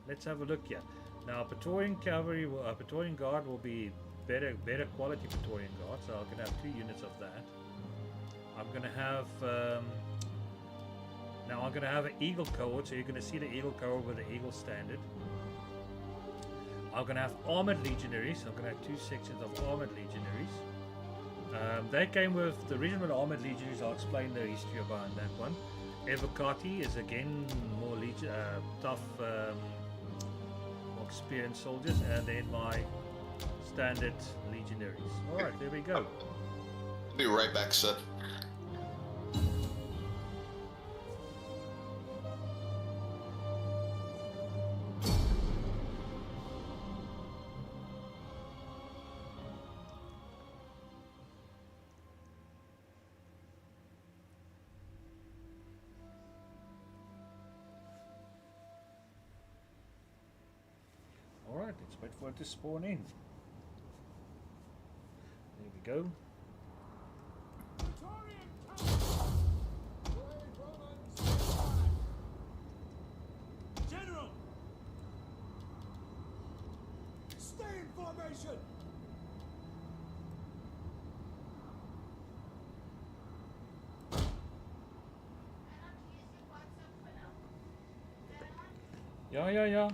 Let's have a look here. Now Praetorian cavalry, Praetorian guard will be better quality Praetorian guard, so I'm going to have 2 units of that. I'm going to have now I'm going to have an eagle cohort, so you're going to see the eagle cohort with the eagle standard. I'm going to have armored legionaries. I'm going to have 2 sections of armored legionaries. They came with the original with armored legionaries. I'll explain the history behind that one. Evocati is again more tough, more experienced soldiers, and then my standard legionaries. All right, there we go. Be right back, sir. Alright, let's wait for it to spawn in. There we go. General! Stay in formation! Ja.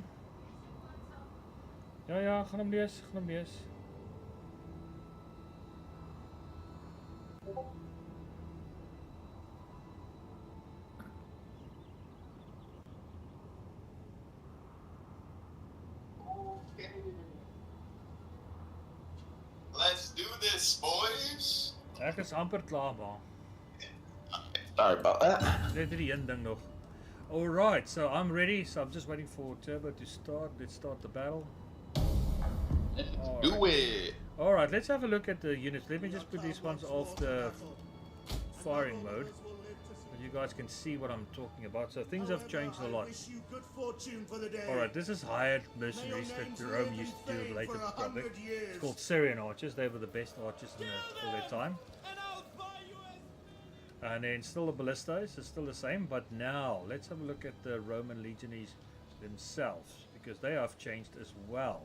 Ja, gaan hem lees. Let's do this, boys. Ek is amper klaar, maar. Sorry about that. Net die een ding nog. Alright, so I'm ready. So I'm just waiting for Turbo to start. Let's start the battle. Do it. Alright, let's have a look at the units. Let me just put these ones off the firing mode, so you guys can see what I'm talking about. So things have changed a lot. Alright, this is hired mercenaries that Rome used to do in the later Republic. It's called Syrian archers. They were the best archers for their time. And then still the ballistas is still the same, but now let's have a look at the Roman legionaries themselves, because they have changed as well.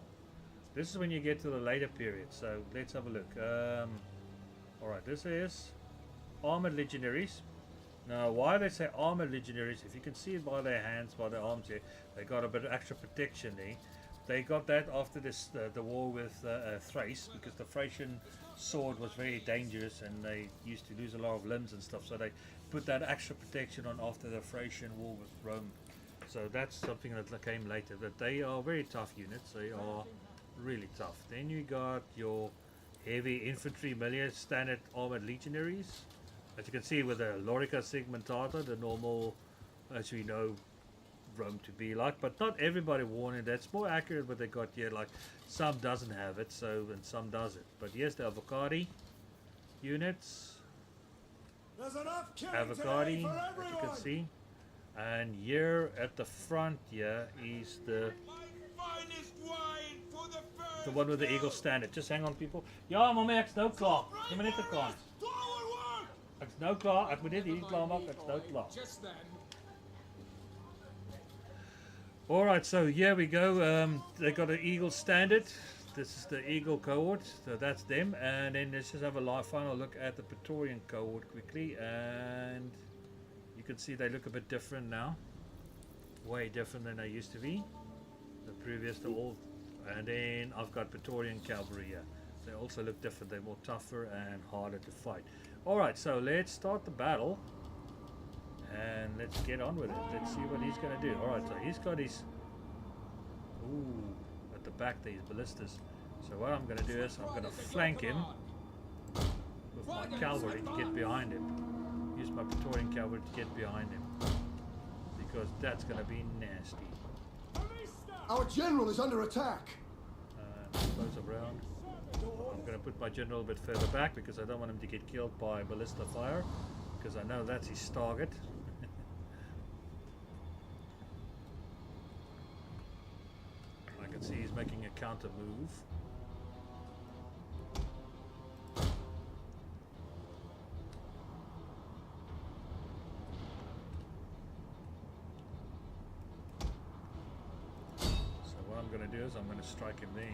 This is when you get to the later period, so let's have a look. Alright, this is armored legionaries. Now, why they say armored legionaries, if you can see it by their hands, by their arms here, they got a bit of extra protection there. They got that after this the war with Thrace, because the Thracian sword was very dangerous and they used to lose a lot of limbs and stuff, so they put that extra protection on after the Thracian war with Rome. So that's something that came later, but they are very tough units. They are really tough. Then you got your heavy infantry militia standard armored legionaries, as you can see with the Lorica segmentata, the normal, as we know Rome to be like, but not everybody wore it. That's more accurate what they got here. Like some doesn't have it, so and some does it. But here's the Avocati units. Avocati, as you can see, and here at the front here is the one with the eagle standard. Just hang on, people. Ja, maar ek's nou klaar. Jy moet net 'n kans. Ek's nou klaar. Ek moet net hier klaar maak. Ek's nou klaar. Alright, so here we go. They got an eagle standard. This is the eagle cohort, so that's them. And then let's just have a final look at the Praetorian cohort quickly. And you can see they look a bit different now. Way different than they used to be. The previous to all. And then I've got Praetorian cavalry here. They also look different. They're more tougher and harder to fight. Alright, so let's start the battle. And let's get on with it. Let's see what he's going to do. Alright, so he's got his... Ooh, at the back there is ballistas. So what I'm going to do is I'm going to flank him with my cavalry to get behind him. Use my Praetorian cavalry to get behind him. Because that's going to be nasty. Our general is under attack. Close around. I'm going to put my general a bit further back because I don't want him to get killed by ballista fire. Because I know that's his target. I can see he's making a counter move. So what I'm going to do is I'm going to strike him there.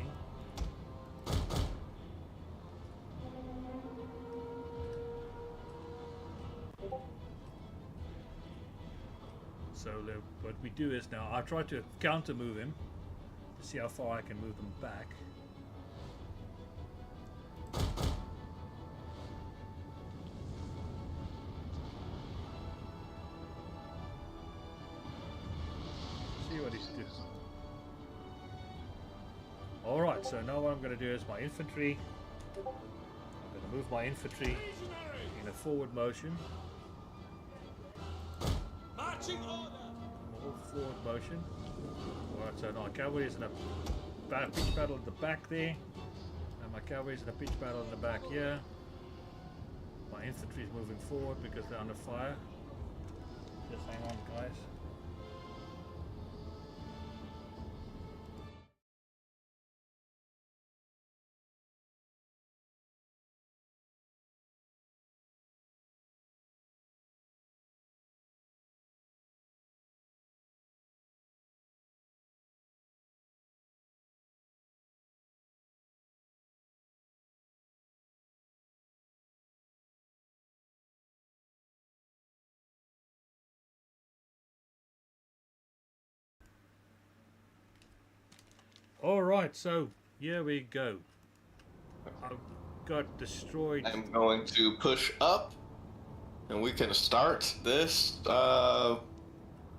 So what we do is now I try to counter move him to see how far I can move him back. See what he's doing. Alright, so now what I'm going to do is my infantry. I'm going to move my infantry in a forward motion. Marching order! Forward motion. Alright, so now my cavalry is in a pitch battle at the back there. And my cavalry is in a pitch battle in the back here. My infantry is moving forward because they're under fire. Just hang on, guys. Alright, so here we go. I got destroyed. I'm going to push up, and we can start this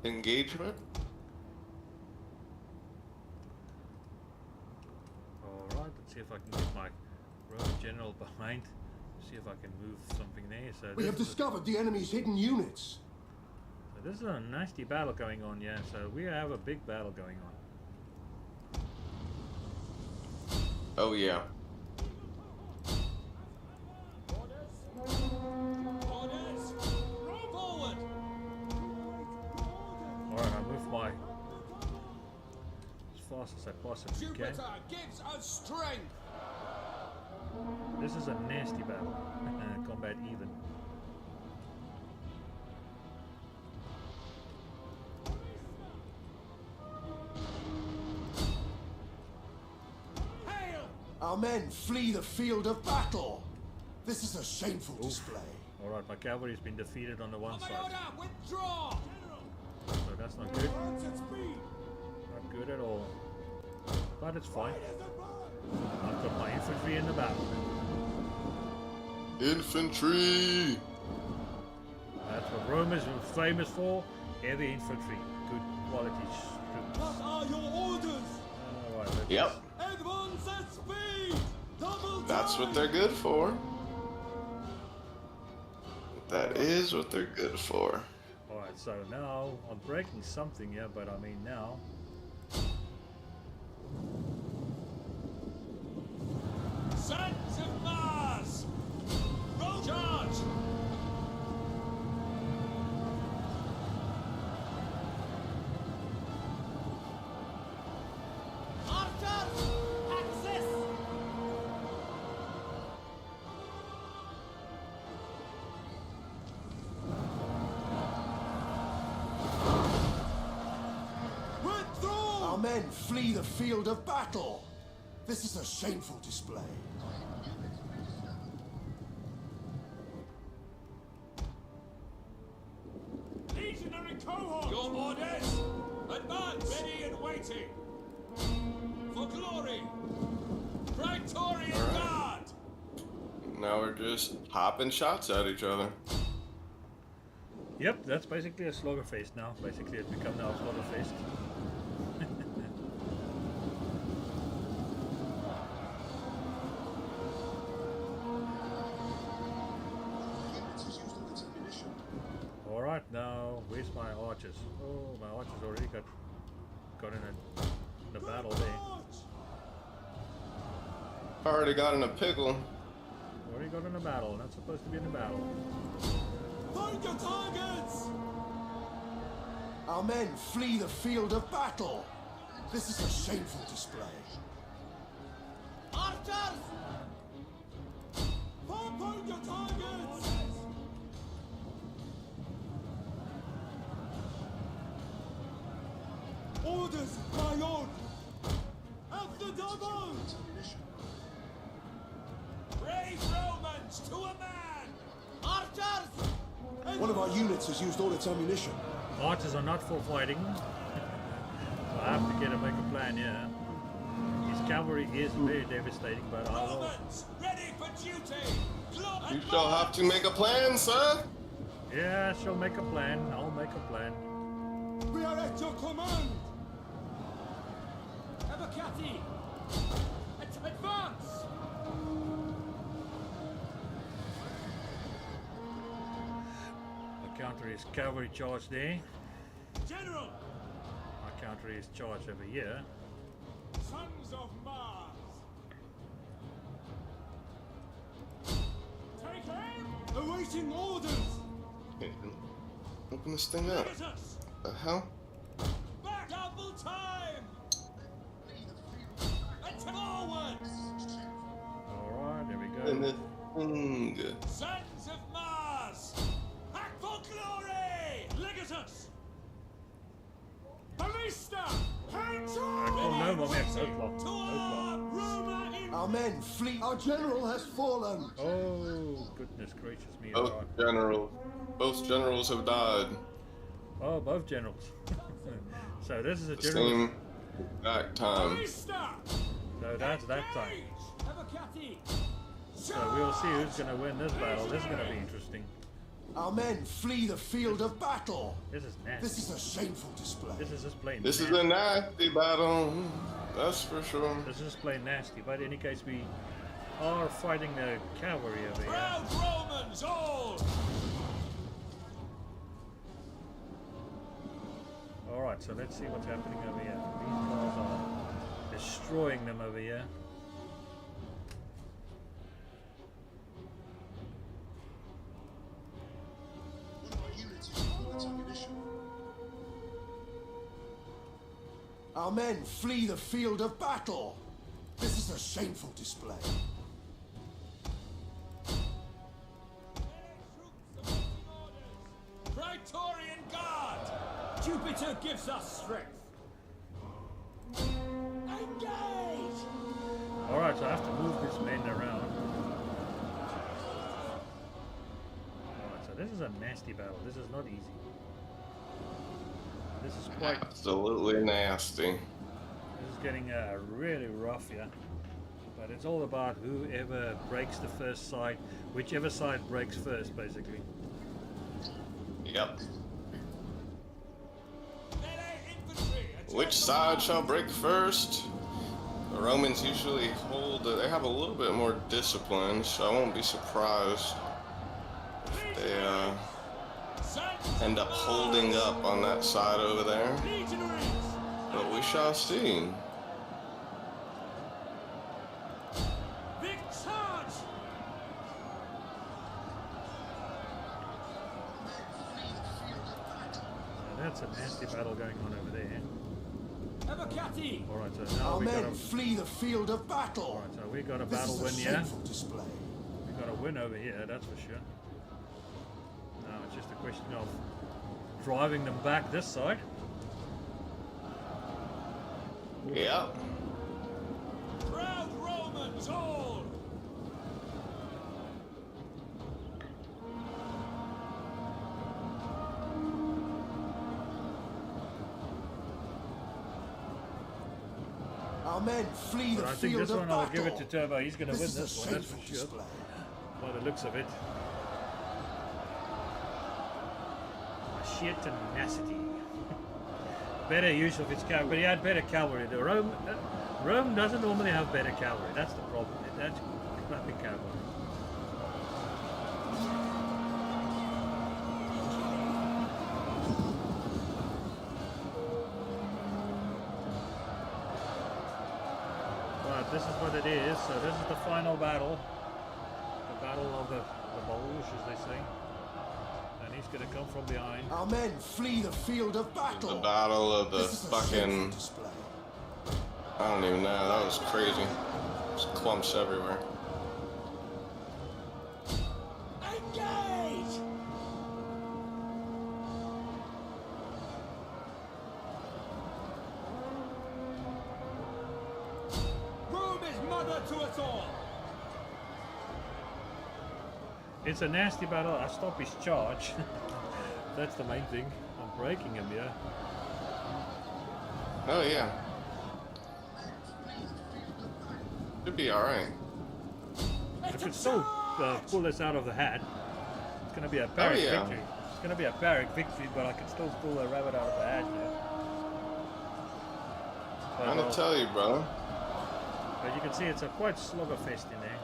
engagement. Alright, let's see if I can get my Roman general behind. See if I can move something there. So We have discovered the enemy's hidden units. So this is a nasty battle going on, yeah. So we have a big battle going on. Oh yeah. Orders! Orders! Roll forward! Alright, I move my as fast as I possibly can. Jupiter gives us strength! This is a nasty battle. Combat even. Our men flee the field of battle. This is a shameful display. Alright, my cavalry's been defeated on the one On my side. order, withdraw! So that's not good. Not good at all. But it's fine. I've got my infantry in the battle. Infantry! That's what Rome is famous for. Heavy infantry. Good quality troops. What are your orders? Alright, let's Yep. Advance at speed! Double That's what they're good for. That is what they're good for. Alright, so now I'm breaking something here, but I mean now. Sons of Mars! Roll charge! Archers! Axis! Withdraw! Our men flee the field of battle. This is a shameful display. Legionary cohort! Your orders! Advance! Ready and waiting! For glory! Praetorian All right. Guard! Now we're just popping shots at each other. Yep, that's basically a slaughter feast now. Basically, it's become now a slaughter feast. Where's my archers? Oh, my archers already got in a battle there. Already got in a pickle. Already got in a battle. Not supposed to be in a battle. Find your targets! Our men flee the field of battle. This is a shameful display. Archers! Find your targets! Orders, my lord! At the double! Brave Romans, to a man! Archers! One of our units has used all its ammunition. Archers are not for fighting. So I have to get a make a plan, yeah. His cavalry is very devastating, but I will. Romans, ready for duty! You shall have to make a plan, sir. Yeah, she'll make a plan. I'll make a plan. We are at your command! Abacati! Advance! My counter is cavalry charge there. General! My counter is charge over here. Sons of Mars! Take aim! Awaiting orders! Open this thing up. Hit us! The hell? Back double time! And forward! Alright, there we And go. this thing. Sons of Mars! Hack for glory! Legatus! Ballista! Hands on! Oh no, maar meer Totalwar. To Totalwar. our Roma in... Our men flee. Our general has fallen. Oh, goodness gracious me. Both Alright. generals. Both generals have died. Oh, both generals. So this is a The general. same exact time. Ballista! So that's that time. Engage! Abacati! So we'll see who's going to win this battle. This is going to be interesting. Our men flee the field of battle. This is This nasty. is a shameful display. This is just plain This is nasty. a nasty battle. That's for sure. This is just plain nasty. But in any case, we are fighting the cavalry over here. Proud Romans all! Alright, so let's see what's happening over here. These guys are destroying them over here. Our men flee the field of battle. This is a shameful display. Praetorian Guard! Jupiter gives us strength! Engage! Alright, so I have to move these men around. Alright, so this is a nasty battle. This is not easy. This is quite... Absolutely nasty. This is getting really rough here. But it's all about whoever breaks the first side, whichever side breaks first, basically. Yep. Melee infantry! Which side shall break first? The Romans usually they have a little bit more discipline, so I won't be surprised if they end up holding up on that side over there. Legionaries! But we shall see. Big charge! So that's a nasty battle going on over there. Abacati! Alright, so now Our we got men a... flee the field of battle. Alright, so we got a This battle is a win here. shameful display. We got a win over here, that's for sure. Now it's just a question of driving them back this side. Yep. Proud Romans all! Our men flee the But I think field this of one battle. I'll give it to Turbo. He's going to win This is a this one, that's for shameful sure. display. By the looks of it. Sheer tenacity. Better use of its cavalry, but he had better cavalry. The Rome doesn't normally have better cavalry. That's the problem. That's crappy cavalry. Right, this is what it is. So this is the final battle. The battle of the bulge, as they say. And he's gonna come from behind. Our men flee the field of battle. The battle of the This is a fucking. shameful display. I don't even know. That was crazy. There's clumps everywhere. Engage! Rome is mother to us all! It's a nasty battle. I stop his charge. That's the main thing. I'm breaking him, yeah. Oh yeah. Should be alright. I could still pull this out of the hat. It's going to be a Barrack yeah. victory. It's going to be a Barrack victory, but I can still pull a rabbit out of the hat. Yeah. I'm gonna tell you, brother. But you can see it's a quite sluggerfest in there.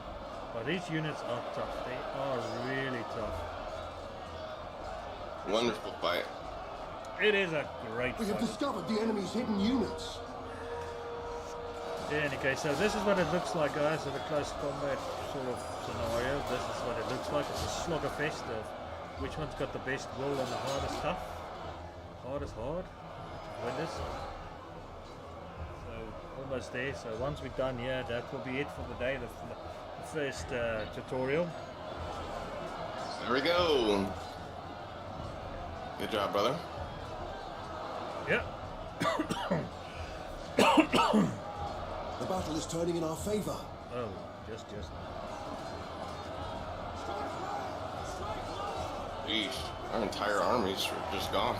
But these units are tough. They are really tough. Wonderful fight. It is a great We have fight. discovered the enemy's hidden units. In any case, so this is what it looks like, guys, in a close combat sort of scenario. This is what it looks like. It's a sluggerfest of which one's got the best will and the hardest stuff. Hardest hard. Win this. So almost there. So once we're done here, that will be it for the day. The first tutorial. There we go. Good job, brother. Yep. The battle is turning in our favor. Oh, just. Eesh, our entire armies are just gone.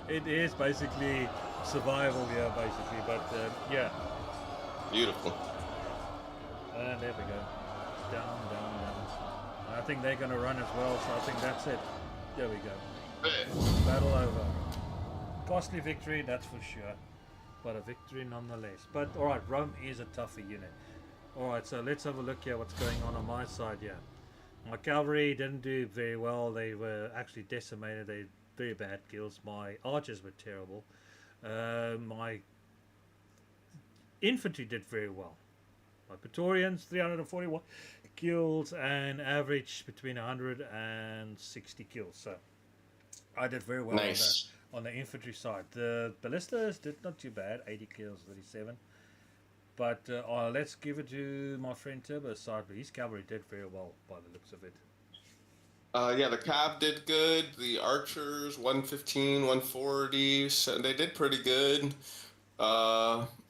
It is basically survival here, basically. But yeah. Beautiful. And there we go. Down. I think they're going to run as well, so I think that's it. There we go. Battle over. Costly victory, that's for sure. But a victory nonetheless. But alright, Rome is a tougher unit. Alright, so let's have a look here what's going on my side here. My cavalry didn't do very well. They were actually decimated. They had very bad kills. My archers were terrible. My infantry did very well. My Praetorians, 341 kills and average between 160 kills. So I did very well Nice. on the infantry side. The ballistas did not too bad, 80 kills, 37. But let's give it to my friend Turbo's side. But his cavalry did very well by the looks of it. Yeah, the Cav did good. The archers, 115, 140, so they did pretty good.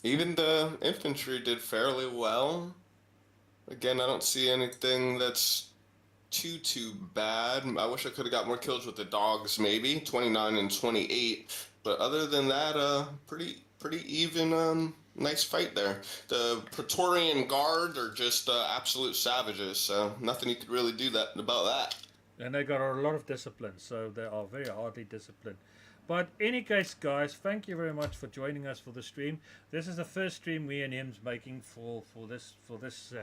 Even the infantry did fairly well. Again, I don't see anything that's too bad. I wish I could have got more kills with the dogs, maybe 29 and 28. But other than that, pretty even. Nice fight there. The Praetorian Guard are just absolute savages, so nothing you could really do about that. And they got a lot of discipline, so they are very hardly disciplined. But any case, guys, thank you very much for joining us for the stream. This is the first stream me and him's making for this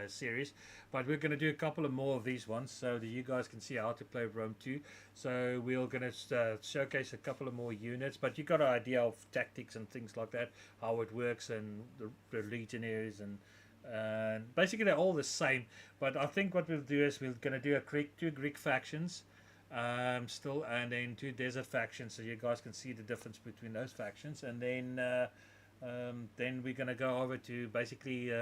series, but we're going to do a couple of more of these ones so that you guys can see how to play Rome 2. So we're going to showcase a couple of more units, but you got an idea of tactics and things like that, how it works, and the legionaries and basically they're all the same. But I think what we'll do is we're going to do two Greek factions. Still, and then two desert factions, so you guys can see the difference between those factions, and then we're gonna go over to basically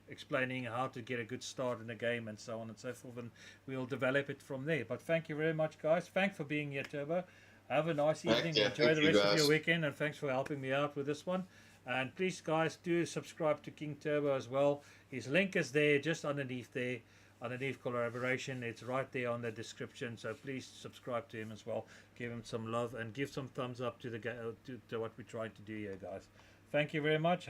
explaining how to get a good start in the game and so on and so forth, and we'll develop it from there. But thank you very much, guys. Thanks for being here, Turbo. Have a nice evening. Yeah, Enjoy the thank you, rest of guys. your weekend, and thanks for helping me out with this one. And please, guys, do subscribe to King Turbo as well. His link is there, just underneath there. Underneath collaboration, it's right there on the description, so please subscribe to him as well, give him some love and give some thumbs up to the to what we're trying to do here, guys. Thank you very much. Have